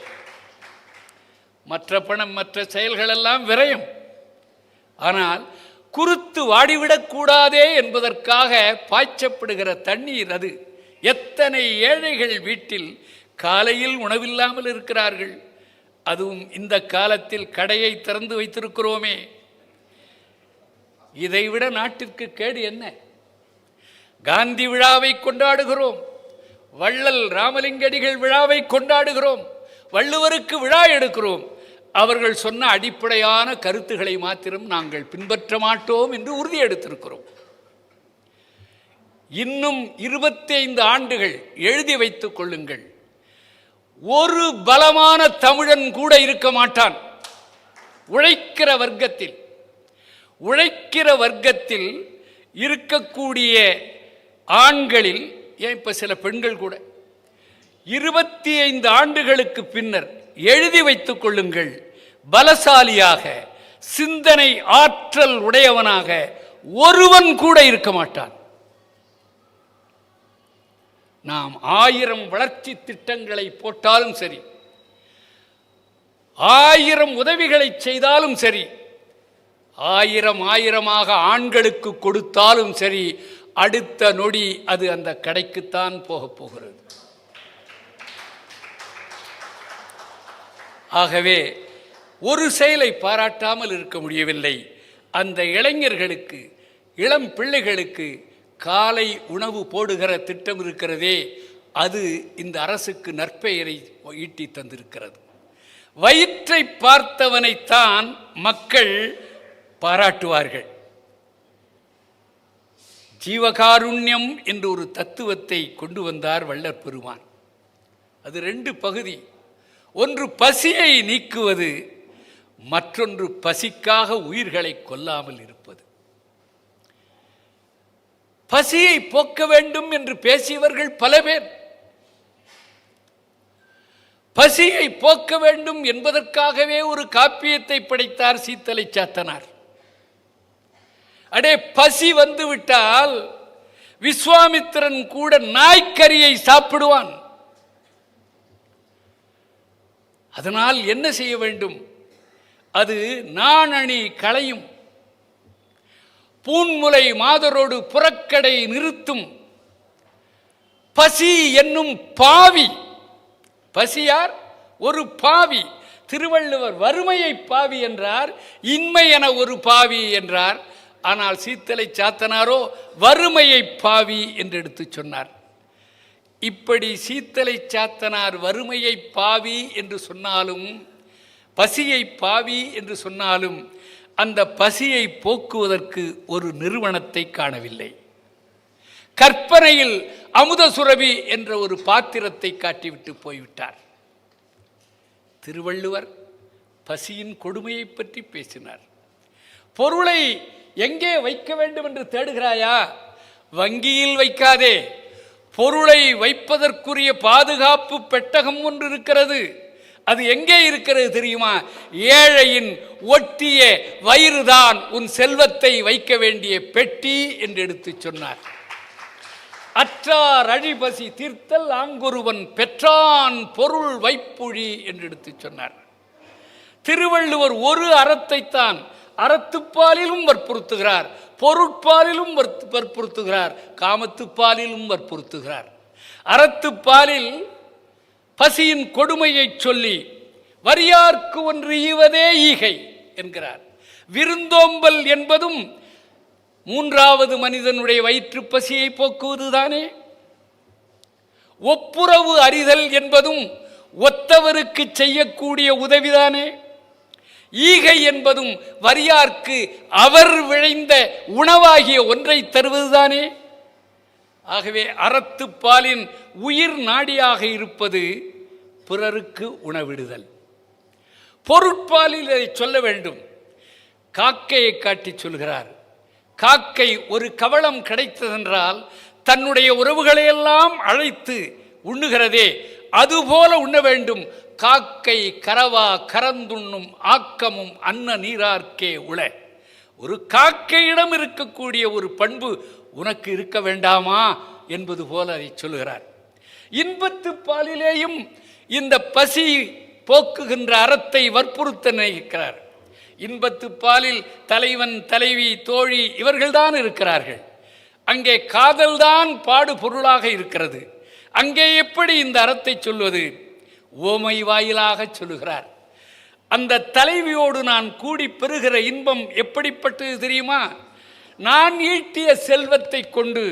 மற்ற பணம், மற்ற செயல்களெல்லாம் விரயம். ஆனால் குருத்து வாடிவிடக்கூடாதே என்பதற்காக பாய்ச்சப்படுகிற தண்ணீர் அது. எத்தனை ஏழைகள் வீட்டில் காலையில் உணவில்லாமல் இருக்கிறார்கள். அதுவும் இந்த காலத்தில் கடையை திறந்து வைத்திருக்கிறோமே, இதைவிட நாட்டிற்கு கேடு என்ன? காந்தி விழாவை கொண்டாடுகிறோம், வள்ளல் ராமலிங்கடிகள் விழாவை கொண்டாடுகிறோம், வள்ளுவருக்கு விழா எடுக்கிறோம். அவர்கள் சொன்ன அடிப்படையான கருத்துக்களை மாத்திரம் நாங்கள் பின்பற்ற மாட்டோம் என்று உறுதி எடுத்திருக்கிறோம். இன்னும் 25 ஆண்டுகள் எழுதி வைத்துக் கொள்ளுங்கள், ஒரு பலமான தமிழன் கூட இருக்க மாட்டான். உழைக்கிற வர்க்கத்தில் இருக்கக்கூடிய ஆண்களில், ஏன் இப்ப சில பெண்கள் கூட 25 ஆண்டுகளுக்கு பின்னர் எழுதி வைத்துக் கொள்ளுங்கள், பலசாலியாக சிந்தனை ஆற்றல் உடையவனாக ஒருவன் கூட இருக்க மாட்டான். நாம் 1000 வளர்ச்சி திட்டங்களை போட்டாலும் சரி, 1000 உதவிகளை செய்தாலும் சரி, 1000 ஆண்களுக்கு கொடுத்தாலும் சரி, அடுத்த நொடி அது அந்த கடைக்குத்தான் போகப் போகிறது. ஆகவே ஒரு செயலை பாராட்டாமல் இருக்க முடியவில்லை. அந்த இளைஞர்களுக்கு, இளம் பிள்ளைகளுக்கு காலை உணவு போடுகிற திட்டம் இருக்கிறதே, அது இந்த அரசுக்கு நற்பெயரை ஈட்டி தந்திருக்கிறது. வயிற்றை பார்த்தவனைத்தான் மக்கள் பாராட்டுவார்கள். ஜீவகாருண்யம் என்ற ஒரு தத்துவத்தை கொண்டு வந்தார் வள்ளற் பெருமான். அது 2 பகுதி. ஒன்று பசியை நீக்குவது, மற்றொன்று பசிக்காக உயிர்களை கொல்லாமல் இருப்பது. பசியை போக்க வேண்டும் என்று பேசியவர்கள் பல பேர். பசியை போக்க வேண்டும் என்பதற்காகவே ஒரு காப்பியத்தை படைத்தார் சீத்தலை சாத்தனார். அடே, பசி வந்துவிட்டால் விஸ்வாமித்திரன் கூட நாய்க்கறியை சாப்பிடுவான். அதனால் என்ன செய்ய வேண்டும்? அது நாணணி களையும், பூன்முலை மாதரோடு புறக்கடை நிறுத்தும், பசி என்னும் பாவி. பசியார் ஒரு பாவி. திருவள்ளுவர் வறுமையை பாவி என்றார், இன்மை என ஒரு பாவி என்றார். ஆனால் சீத்தலை சாத்தனாரோ வறுமையை பாவி என்று எடுத்து சொன்னார். இப்படி சீத்தலை சாத்தனார் வறுமையை பாவி என்று சொன்னாலும், பசியை பாவி என்று சொன்னாலும், அந்த பசியை போக்குவதற்கு ஒரு நிறுவனத்தை காணவில்லை. கற்பனையில் அமுத சுரபி என்ற ஒரு பாத்திரத்தை காட்டிவிட்டு போய்விட்டார். திருவள்ளுவர் பசியின் கொடுமையை பற்றி பேசினார். பொருளை எங்கே வைக்க வேண்டும் என்று தேடுகிறாயா? வங்கியில் வைக்காதே. பொருளை வைப்பதற்குரிய பாதுகாப்பு பெட்டகம் ஒன்று இருக்கிறது. அது எங்கே இருக்கிறது தெரியுமா? ஏழையின் ஒட்டிய வயிறுதான் உன் செல்வத்தை வைக்க வேண்டிய பெட்டி என்று எடுத்து சொன்னார். அற்றார் அழிபசி தீர்த்தல் ஆங்கொருவன் பெற்றான் பொருள் வைப்புழி என்று எடுத்து சொன்னார். திருவள்ளுவர் ஒரு அறத்தைத்தான் அறத்துப்பாலிலும் வற்புறுத்துகிறார், பொருட்பாலிலும் வற்புறுத்துகிறார், காமத்துப்பாலிலும் வற்புறுத்துகிறார். அறத்துப்பாலில் பசியின் கொடுமையை சொல்லி வறியார்க்கு ஒன்று ஈவதே ஈகை என்கிறார். விருந்தோம்பல் என்பதும் மூன்றாவது மனிதனுடைய வயிற்று பசியை போக்குவதுதானே. ஒப்புரவு அறிதல் என்பதும் ஒத்தவருக்கு செய்யக்கூடிய உதவிதானே. ஈகை என்பதும் வறியார்க்கு அவர் விளைந்த உணவாகிய ஒன்றை தருவதுதானே. ஆகவே அறத்துப்பாலின் உயிர் நாடியாக இருப்பது பிறருக்கு உணவிடுதல். பொருட்பாலில் அதை சொல்ல வேண்டும். காக்கையை காட்டி சொல்கிறார். காக்கை ஒரு கவளம் கிடைத்ததென்றால் தன்னுடைய உறவுகளையெல்லாம் அழைத்து உண்ணுகிறதே, அதுபோல உண்ண வேண்டும். காக்கை கரவா கரந்துண்ணும் ஆக்கமும் அன்ன நீரார்க்கே உள. ஒரு காக்கையிடம் இருக்கக்கூடிய ஒரு பண்பு உனக்கு இருக்க வேண்டாமா என்பது போல அதை சொல்கிறார். இன்பத்து பாலிலேயும் இந்த பசி போக்குகின்ற அறத்தை வற்புறுத்த நினைக்கிறார். இன்பத்து பாலில் தலைவன் தலைவி தோழி இவர்கள்தான் இருக்கிறார்கள். அங்கே காதல்தான் பாடு பொருளாக இருக்கிறது. அங்கே எப்படி இந்த அறத்தை சொல்வது? ஓமை வாயிலாக சொல்லுகிறார். அந்த தலைவியோடு நான் கூடி பெறுகிற இன்பம் எப்படிப்பட்டது தெரியுமா? நான் ஈட்டிய செல்வத்தை கொண்டு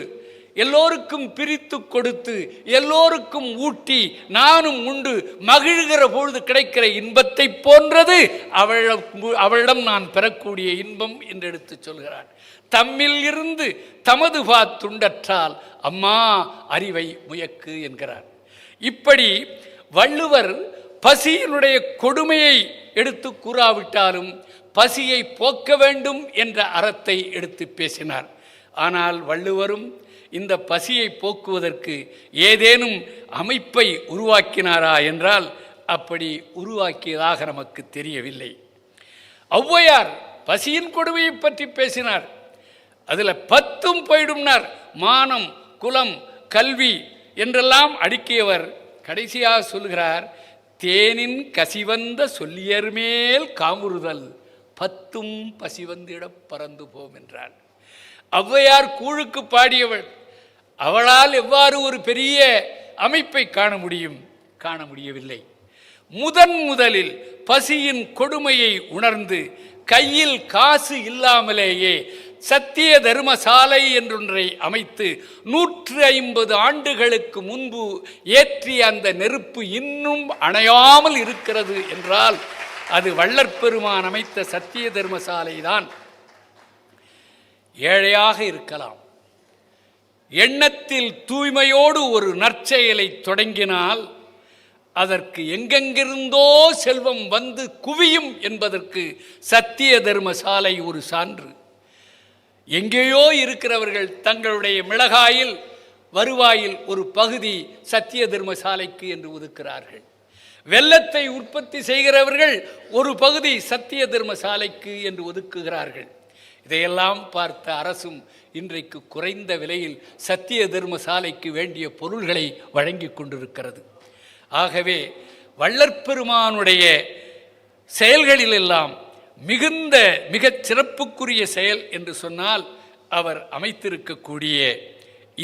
எல்லோருக்கும் பிரித்து கொடுத்து எல்லோருக்கும் ஊட்டி நானும் உண்டு மகிழ்கிற பொழுது கிடைக்கிற இன்பத்தை போன்றது அவளிடம் நான் பெறக்கூடிய இன்பம் என்று எடுத்து சொல்கிறார். தம்மில் இருந்து தமது துண்டற்றால் அம்மா அறிவை முயக்கு என்கிறார். இப்படி வள்ளுவர் பசியினுடைய கொடுமையை எடுத்து கூறாவிட்டாலும் பசியை போக்க வேண்டும் என்ற அறத்தை எடுத்து பேசினார். ஆனால் வள்ளுவரும் இந்த பசியை போக்குவதற்கு ஏதேனும் அமைப்பை உருவாக்கினாரா என்றால் அப்படி உருவாக்கியதாக நமக்கு தெரியவில்லை. ஔவையார் பசியின் கொடுமையை பற்றி பேசினார். அதில் 10ம் போயிடும்னார். மானம், குலம், கல்வி என்றெல்லாம் அடுக்கியவர் கடைசியாக சொல்கிறார், தேனின் கசிவந்த சொல்லியர் மேல் காமுறுதல் 10ம் பசிவந்திடப் பறந்து போம் என்றார். ஔவையார் கூழுக்கு பாடியவள். அவளால் எவ்வாறு ஒரு பெரிய அமைப்பை காண முடியும்? காண முடியவில்லை. முதலில் பசியின் கொடுமையை உணர்ந்து கையில் காசு இல்லாமலேயே சத்திய தர்மசாலை என்றொன்றை அமைத்து 150 ஆண்டுகளுக்கு முன்பு ஏற்றிய அந்த நெருப்பு இன்னும் அணையாமல் இருக்கிறது என்றால் அது வள்ளற்பெருமான் அமைத்த சத்திய தர்மசாலை தான். ஏழையாக இருக்கலாம், எண்ணத்தில் தூய்மையோடு ஒரு நற்செயலை தொடங்கினால் அதற்கு எங்கெங்கிருந்தோ செல்வம் வந்து குவியும் என்பதற்கு சத்திய தர்மசாலை ஒரு சான்று. எங்கேயோ இருக்கிறவர்கள் தங்களுடைய மிளகாயில் வருவாயில் ஒரு பகுதி சத்திய தர்மசாலைக்கு என்று ஒதுக்கிறார்கள். வெல்லத்தை உற்பத்தி செய்கிறவர்கள் ஒரு பகுதி சத்திய தர்மசாலைக்கு என்று ஒதுக்குகிறார்கள். இதையெல்லாம் பார்த்த அரசும் இன்றைக்கு குறைந்த விலையில் சத்திய தர்மசாலைக்கு வேண்டிய பொருள்களை வழங்கி கொண்டிருக்கிறது. ஆகவே வள்ளற்பெருமானுடைய செயல்களிலெல்லாம் மிகச் சிறப்புக்குரிய செயல் என்று சொன்னால் அவர் அமைத்திருக்கக்கூடிய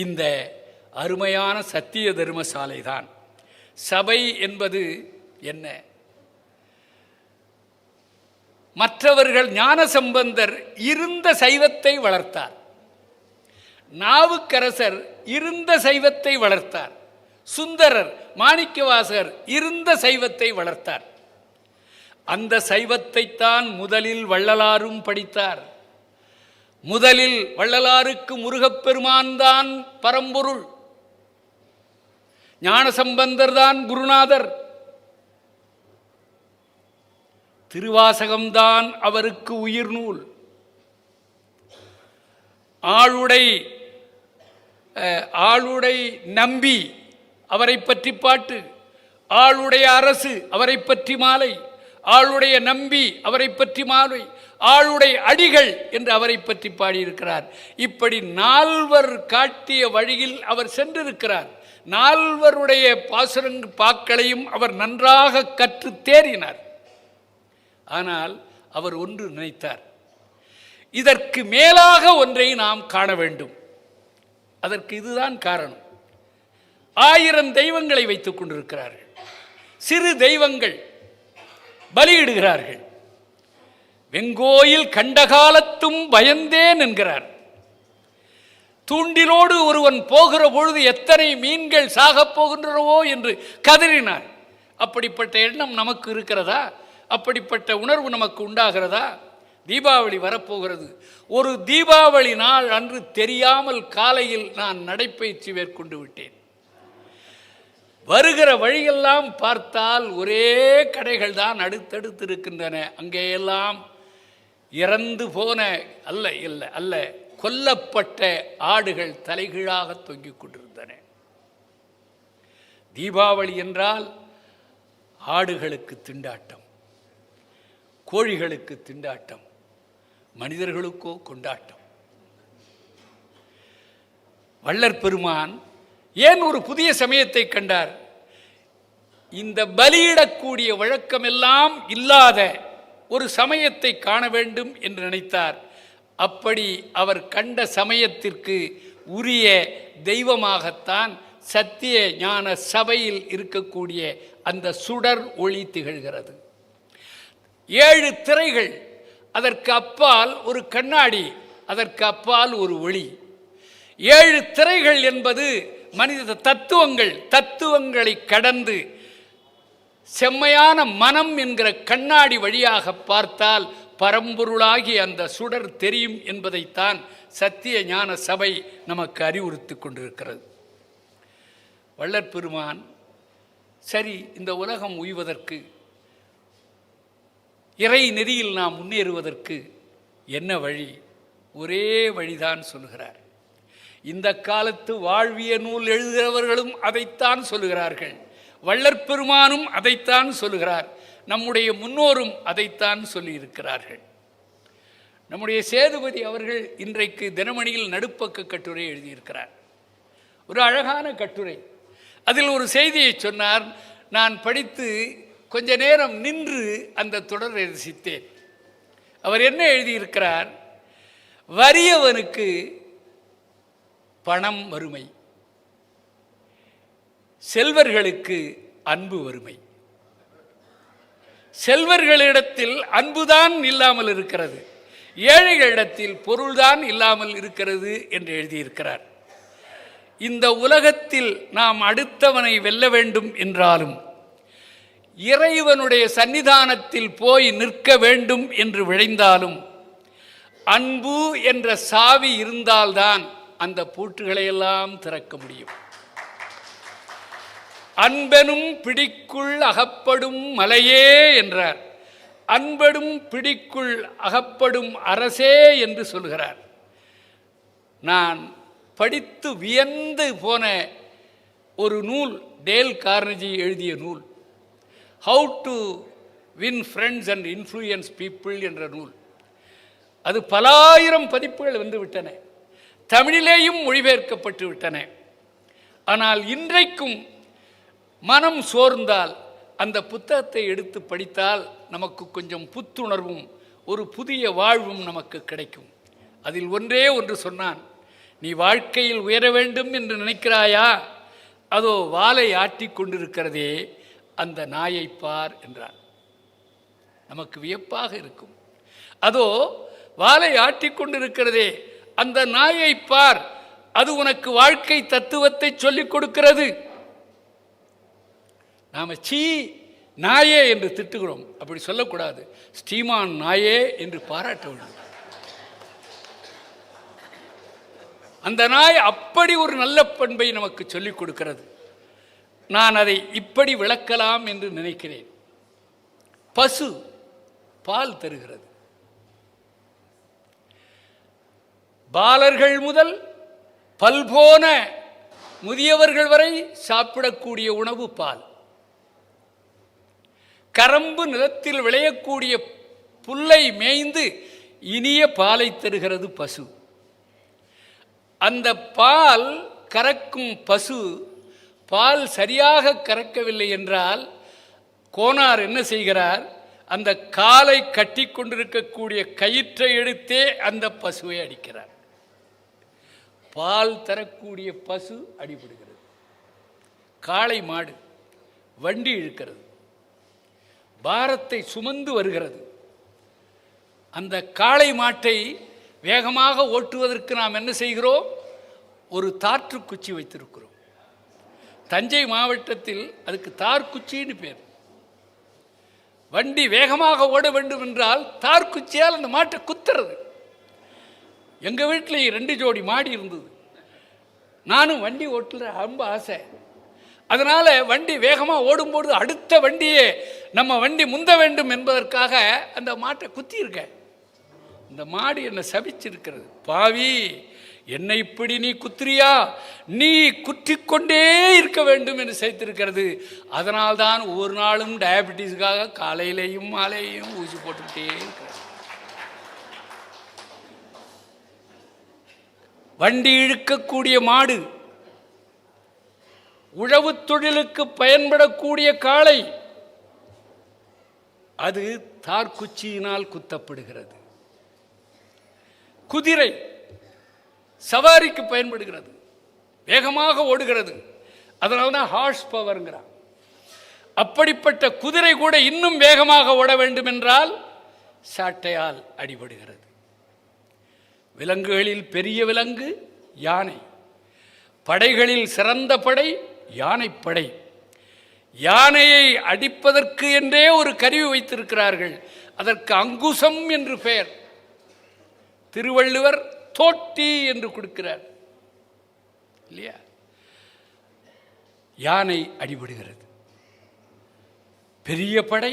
இந்த அருமையான சத்திய தர்மசாலை தான். சபை என்பது என்ன? மற்றவர்கள் ஞானசம்பந்தர் இருந்த சைவத்தை வளர்த்தார், நாவுக்கரசர் இருந்த சைவத்தை வளர்த்தார், சுந்தரர் மாணிக்கவாசகர் இருந்த சைவத்தை வளர்த்தார். அந்த சைவத்தைத்தான் முதலில் வள்ளலாரும் படித்தார். முதலில் வள்ளலாருக்கு முருகப்பெருமான் தான் பரம்பொருள், ஞானசம்பந்தர் தான் குருநாதர், திருவாசகம்தான் அவருக்கு உயிர் நூல். ஆளுடை நம்பி அவரை பற்றி பாட்டு, ஆளுடைய அரசு அவரை பற்றி மாலை, ஆளுடைய நம்பி அவரை பற்றி மாலை, ஆளுடைய அடிகள் என்று அவரை பற்றி பாடியிருக்கிறார். இப்படி நால்வர் காட்டிய வழியில் அவர் சென்றிருக்கிறார். நால்வருடைய பாக்களையும் அவர் நன்றாக கற்று தேறினார். ஆனால் அவர் ஒன்று நினைத்தார், இதற்கு மேலாக ஒன்றை நாம் காண வேண்டும். அதற்கு இதுதான் காரணம். 1000 தெய்வங்களை வைத்துக் கொண்டிருக்கிறார்கள், சிறு தெய்வங்கள் பலியிடுகிறார்கள். வெங்கோயில் கண்ட காலத்தும் பயந்தேன் என்கிறார். தூண்டிலோடு ஒருவன் போகிற பொழுது எத்தனை மீன்கள் சாகப் போகின்றனவோ என்று கதறினார். அப்படிப்பட்ட எண்ணம் நமக்கு இருக்கிறதா? அப்படிப்பட்ட உணர்வு நமக்கு உண்டாகிறதா? தீபாவளி வரப்போகிறது. ஒரு தீபாவளி நாள் அன்று தெரியாமல் காலையில் நான் நடைப்பயிற்சி மேற்கொண்டு விட்டேன். வருகிற வழியெல்லாம் பார்த்தால் ஒரே கடைகள் தான் அடுத்தடுத்து இருக்கின்றன. அங்கேயெல்லாம் இறந்து போன அல்ல கொல்லப்பட்ட ஆடுகள் தலைகீழாக தொங்கிக் கொண்டிருந்தன. தீபாவளி என்றால் ஆடுகளுக்கு திண்டாட்டம், கோழிகளுக்கு திண்டாட்டம், மனிதர்களுக்கோ கொண்டாட்டம். வள்ளற் பெருமான் ஏன் ஒரு புதிய சமயத்தை கண்டார்? இந்த பலியிடக்கூடிய வழக்கமெல்லாம் இல்லாத ஒரு சமயத்தை காண வேண்டும் என்று நினைத்தார். அப்படி அவர் கண்ட சமயத்திற்கு உரிய தெய்வமாகத்தான் சத்திய ஞான சபையில் இருக்கக்கூடிய அந்த சுடர் ஒளி திகழ்கிறது. 7 திரைகள், அதற்கு அப்பால் ஒரு கண்ணாடி, அதற்கு அப்பால் ஒரு ஒளி. 7 திரைகள் என்பது மனித தத்துவங்களை கடந்து செம்மையான மனம் என்கிற கண்ணாடி வழியாக பார்த்தால் பரம்பொருளாகி அந்த சுடர் தெரியும் என்பதைத்தான் சத்திய ஞான சபை நமக்கு அறிவுறுத்தி கொண்டிருக்கிறது. வள்ளற் பெருமான் சரி, இந்த உலகம் உய்வதற்கு, இறை நெறியில் நாம் முன்னேறுவதற்கு என்ன வழி? ஒரே வழிதான் சொல்கிறார். இந்த காலத்து வாழ்விய நூல் எழுதுகிறவர்களும் அதைத்தான் சொல்லுகிறார்கள். வள்ளற் பெருமானும் அதைத்தான் சொல்லுகிறார். நம்முடைய முன்னோரும் அதைத்தான் சொல்லியிருக்கிறார்கள். நம்முடைய சேதுபதி அவர்கள் இன்றைக்கு தினமணியில் நடுப்பக்க கட்டுரை எழுதியிருக்கிறார். ஒரு அழகான கட்டுரை. அதில் ஒரு செய்தியை சொன்னார். நான் படித்து கொஞ்ச நேரம் நின்று அந்த தொடரை ரசித்தேன். அவர் என்ன எழுதியிருக்கிறார்? வறியவனுக்கு பணம் வறுமை, செல்வர்களுக்கு அன்பு வறுமை. செல்வர்களிடத்தில் அன்புதான் இல்லாமல் இருக்கிறது, ஏழைகளிடத்தில் பொருள்தான் இல்லாமல் இருக்கிறது என்று எழுதியிருக்கிறார். இந்த உலகத்தில் நாம் அடுத்தவனை வெல்ல வேண்டும் என்றாலும், இறைவனுடைய சன்னிதானத்தில் போய் நிற்க வேண்டும் என்று விழைந்தாலும், அன்பு என்ற சாவி இருந்தால்தான் அந்த பூட்டுகளையெல்லாம் திறக்க முடியும். அன்பெனும் பிடிக்குள் அகப்படும் மலையே என்றார். அன்பெனும் பிடிக்குள் அகப்படும் அரசே என்று சொல்கிறார். நான் படித்து வியந்து போன ஒரு நூல், டேல் கார்னெகி எழுதிய நூல், how to win friends and influence people என்ற நூல். அது பல ஆயிரம் பதிப்புகள் வந்து விட்டன, தமிழிலேயும் மொழிபெயர்க்கப்பட்டு விட்டன. ஆனால் இன்றைக்கும் மனம் சோர்ந்தால், அந்த புத்தகத்தை எடுத்து படித்தால் நமக்கு கொஞ்சம் புத்துணர்வும் ஒரு புதிய வாழ்வும் நமக்கு கிடைக்கும். அதில் ஒன்றே ஒன்று சொன்னான், நீ வாழ்க்கையில் உயர வேண்டும் என்று நினைக்கிறாயா, அதோ வாலை ஆட்டி கொண்டிருக்கிறதே அந்த நாயை பார் என்றான். நமக்கு வியப்பாக இருக்கும். அதோ வாலை ஆட்டி கொண்டிருக்கிறதே அந்த நாயை பார், அது உனக்கு வாழ்க்கை தத்துவத்தை சொல்லிக் கொடுக்கிறது. நாம சீ நாயே என்று திட்டுகிறோம், அப்படி சொல்லக்கூடாது. ஸ்ரீமான் நாயே என்று பாராட்ட வேண்டும். அந்த நாய் அப்படி ஒரு நல்ல பண்பை நமக்கு சொல்லிக் கொடுக்கிறது. நான் அதை இப்படி விளக்கலாம் என்று நினைக்கிறேன். பசு பால் தருகிறது. பாலர்கள் முதல் பல்போன முதியவர்கள் வரை சாப்பிடக்கூடிய உணவு பால். கரம்பு நிலத்தில் விளையக்கூடிய புல்லை மேய்ந்து இனிய பாலை தருகிறது பசு. அந்த பால் கறக்கும் பசு பால் சரியாக கறக்கவில்லை என்றால் கோனார் என்ன செய்கிறார், அந்த காலை கட்டி கொண்டிருக்கக்கூடிய கயிற்றை எடுத்தே அந்த பசுவை அடிக்கிறார். பால் தரக்கூடிய பசு அடிபடுகிறது. காளை மாடு வண்டி இழுக்கிறது, பாரத்தை சுமந்து வருகிறது. அந்த காளை மாட்டை வேகமாக ஓட்டுவதற்கு நாம் என்ன செய்கிறோம், ஒரு தாற்று குச்சி வைத்திருக்கிறோம். தஞ்சை மாவட்டத்தில் அதுக்கு தார்குச்சின்னு பேர். வண்டி வேகமாக ஓட வேண்டும் என்றால் தார்குச்சியால் அந்த மாட்டை குத்துறது. எங்கள் வீட்டில் 2 ஜோடி மாடி இருந்தது. நானும் வண்டி ஓட்டுற ரொம்ப ஆசை. அதனால் வண்டி வேகமாக ஓடும்போது அடுத்த வண்டியே நம்ம வண்டி முந்த வேண்டும் என்பதற்காக அந்த மாட்டை குத்தியிருக்கேன். இந்த மாடு என்னை சபிச்சிருக்கிறது. பாவி, என்னை இப்படி நீ குத்துறியா, நீ குத்திக்கொண்டே இருக்க வேண்டும் என்று செய்திருக்கிறது. அதனால்தான் ஒவ்வொரு நாளும் டயபெட்டிஸுக்காக காலையிலையும் மாலையிலையும் ஊசி போட்டுக்கிட்டே இருக்கிறது. வண்டி இழுக்கக்கூடிய மாடு, உழவு தொழிலுக்கு பயன்படக்கூடிய காளை, அது தார்குச்சியினால் குத்தப்படுகிறது. குதிரை சவாரிக்கு பயன்படுகிறது, வேகமாக ஓடுகிறது. அதனால தான் ஹார்ஸ் பவர்ங்கிறான். அப்படிப்பட்ட குதிரை கூட இன்னும் வேகமாக ஓட வேண்டும் என்றால் சாட்டையால் அடிபடுகிறது. விலங்குகளில் பெரிய விலங்கு யானை. படைகளில் சிறந்த படை யானைப்படை. யானையை அடிப்பதற்கு என்றே ஒரு கருவி வைத்திருக்கிறார்கள். அதற்கு அங்குசம் என்று பெயர். திருவள்ளுவர் தோட்டி என்று கொடுக்கிறார் இல்லையா? யானை அடிபடுகிறது. பெரிய படை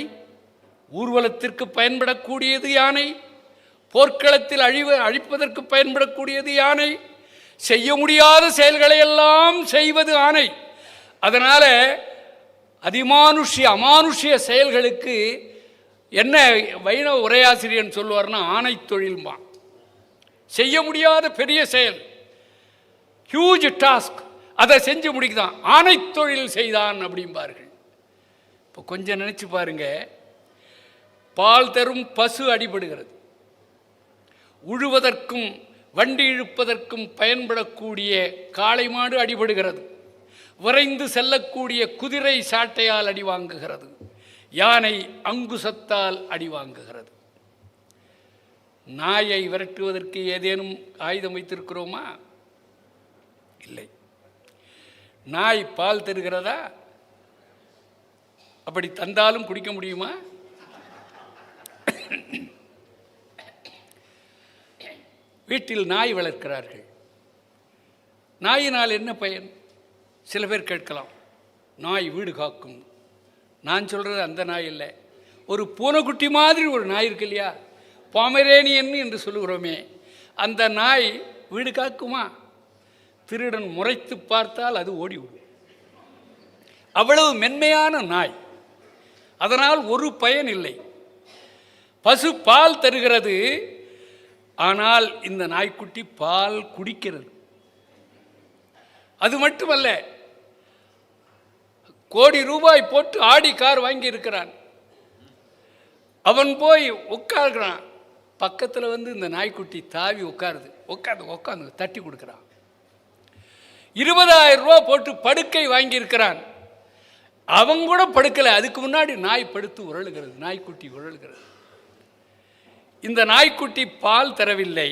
ஊர்வலத்திற்கு பயன்படக்கூடியது யானை. போர்க்களத்தில் அழிப்பதற்கு பயன்படக்கூடியது யானை. செய்ய முடியாத செயல்களை எல்லாம் செய்வது ஆணை. அதனால அதிமானுஷ்ய அமானுஷ்ய செயல்களுக்கு என்ன வைணவ உரையாசிரியன் சொல்லுவார்னா ஆணை தொழில்மா. செய்ய முடியாத பெரிய செயல், ஹியூஜ் டாஸ்க், அதை செஞ்சு முடிக்குதான் ஆணை தொழில் செய்தான் அப்படிம்பார்கள். இப்போ கொஞ்சம் நினைச்சு பாருங்க, பால் தரும் பசு அடிபடுகிறது. உழுவதற்கும் வண்டி இழுப்பதற்கும் பயன்படக்கூடிய காளை மாடு அடிபடுகிறது. விரைந்து செல்லக்கூடிய குதிரை சாட்டையால் அடி வாங்குகிறது. யானை அங்குசத்தால் அடி வாங்குகிறது. நாயை விரட்டுவதற்கு ஏதேனும் ஆயுதம் வைத்திருக்கிறோமா? இல்லை. நாய் பால் தருகிறதா? அப்படி தந்தாலும் குடிக்க முடியுமா? வீட்டில் நாய் வளர்க்கிறார்கள். நாயினால் என்ன பயன்? சில பேர் கேட்கலாம், நாய் வீடு காக்கும். நான் சொல்கிறது அந்த நாய் இல்லை, ஒரு பூனைக்குட்டி மாதிரி ஒரு நாய் இருக்கு இல்லையா, பாமரேனியன் என்று சொல்லுகிறோமே, அந்த நாய் வீடு காக்குமா? திருடன் முறைத்து பார்த்தால் அது ஓடிவிடும். அவ்வளவு மென்மையான நாய். அதனால் ஒரு பயன் இல்லை. பசு பால் தருகிறது, ஆனால் இந்த நாய்க்குட்டி பால் குடிக்கிறது. அது மட்டுமல்ல, கோடி ரூபாய் போட்டு ஆடி கார் வாங்கி இருக்கிறான். அவன் போய் உட்காருக்கிறான். பக்கத்தில் வந்து இந்த நாய்க்குட்டி தாவி உட்காந்து தட்டி கொடுக்குறான். 20,000 ரூபா போட்டு படுக்கை வாங்கியிருக்கிறான். அவன் கூட படுக்கலை. அதுக்கு முன்னாடி நாய் படுத்து உருளுகிறது, நாய்க்குட்டி உருளுகிறது. இந்த நாய்க்குட்டி பால் தரவில்லை,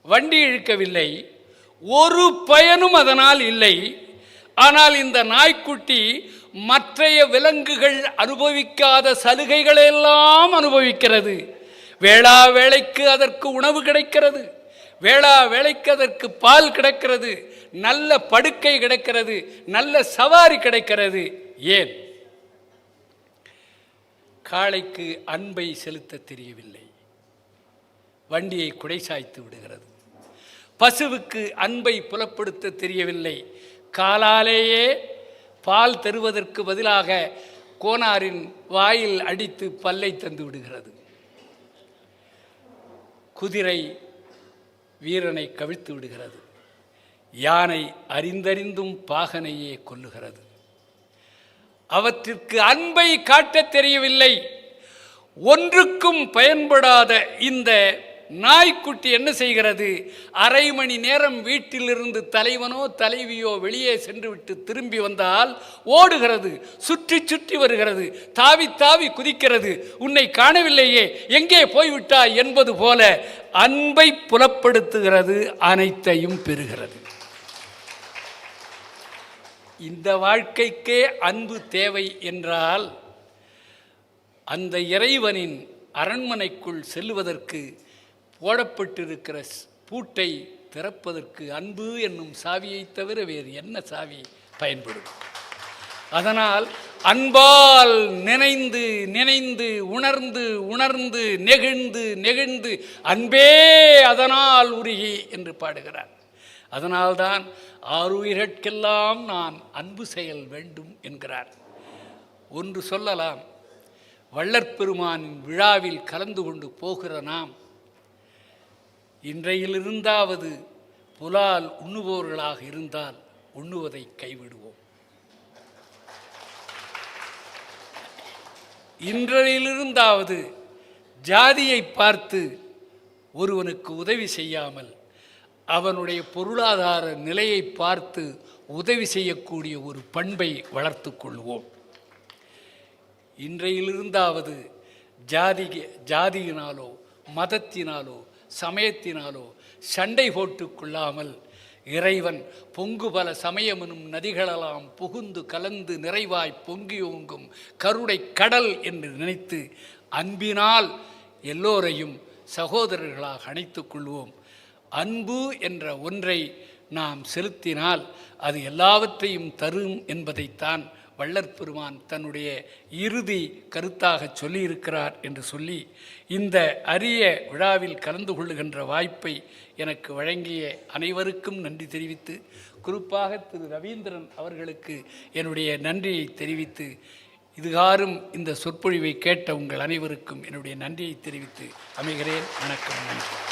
வண்டி இழுக்கவில்லை, ஒரு பயனும் அதனால் இல்லை. ஆனால் இந்த நாய்க்குட்டி மற்றைய விலங்குகள் அனுபவிக்காத சலுகைகளெல்லாம் அனுபவிக்கிறது. வேளா வேளைக்கு அதற்கு உணவு கிடைக்கிறது, வேளா வேளைக்கு அதற்கு பால் கிடைக்கிறது, நல்ல படுக்கை கிடைக்கிறது, நல்ல சவாரி கிடைக்கிறது. ஏன்? காளைக்கு அன்பை செலுத்த தெரியவில்லை, வண்டியை குடை சாய்த்து விடுகிறது. பசுவுக்கு அன்பை புலப்படுத்த தெரியவில்லை, காலாலேயே பால் தருவதற்கு பதிலாக கோனாரின் வாயில் அடித்து பல்லை தந்து விடுகிறது. குதிரை வீரனை கவிழ்த்து விடுகிறது, யானை அறிந்தறிந்தும் பாகனையே கொல்லுகிறது. அவற்றிற்கு அன்பை காட்டத் தெரியவில்லை. ஒன்றுக்கும் பயன்படாத இந்த நாய்க்குட்டி என்ன செய்கிறது? அரை மணி நேரம் வீட்டிலிருந்து தலைவனோ தலைவியோ வெளியே சென்று விட்டு திரும்பி வந்தால் ஓடுகிறது, சுற்றி சுற்றி வருகிறது, தாவி தாவி குதிக்கிறது. உன்னை காணவில்லையே, எங்கே போய்விட்டாய் என்பது போல அன்பை புலப்படுத்துகிறது, அனைத்தையும் பெறுகிறது. இந்த வாழ்க்கைக்கே அன்பு தேவை என்றால் அந்த இறைவனின் அரண்மனைக்குள் செல்லுவதற்கு போடப்பட்டிருக்கிற பூட்டை திறப்பதற்கு அன்பு என்னும் சாவியை தவிர வேறு என்ன சாவி பயன்படும்? அதனால் அன்பால் நினைந்து நினைந்து உணர்ந்து உணர்ந்து நெகிழ்ந்து நெகிழ்ந்து அன்பே அதனால் உருகி என்று பாடுகிறார். அதனால்தான் ஆருயிர்கட்கெல்லாம் நான் அன்பு செயல் வேண்டும் என்கிறார். ஒன்று சொல்லலாம், வள்ளற்பெருமானின் விழாவில் கலந்து கொண்டு போகிற நாம் இன்றையிலிருந்தாவது புலால் உண்ணுபவர்களாக இருந்தால் உண்ணுவதை கைவிடுவோம். இன்றையிலிருந்தாவது ஜாதியை பார்த்து ஒருவனுக்கு உதவி செய்யாமல் அவனுடைய பொருளாதார நிலையை பார்த்து உதவி செய்யக்கூடிய ஒரு பண்பை வளர்த்து கொள்வோம். இன்றையிலிருந்தாவது ஜாதியினாலோ மதத்தினாலோ சமயத்தினாலோ சண்டை போட்டு கொள்ளாமல் இறைவன் பொங்கு பல சமயமெனும் நதிகளெல்லாம் புகுந்து கலந்து நிறைவாய் பொங்கி ஓங்கும் கருணை கடல் என்று நினைத்து அன்பினால் எல்லோரையும் சகோதரர்களாக அணைத்துக் கொள்வோம். அன்பு என்ற ஒன்றை நாம் செலுத்தினால் அது எல்லாவற்றையும் தரும் என்பதைத்தான் வள்ளற்பெருமான் தன்னுடைய இறுதி கருத்தாக சொல்லியிருக்கிறார் என்று சொல்லி, இந்த அரிய விழாவில் கலந்து கொள்ளுகின்ற வாய்ப்பை எனக்கு வழங்கிய அனைவருக்கும் நன்றி தெரிவித்து, குறிப்பாக திரு ரவீந்திரன் அவர்களுக்கு என்னுடைய நன்றியை தெரிவித்து, இதுகாரும் இந்த சொற்பொழிவை கேட்ட உங்கள் அனைவருக்கும் என்னுடைய நன்றியை தெரிவித்து அமைகிறேன். வணக்கம், நன்றி.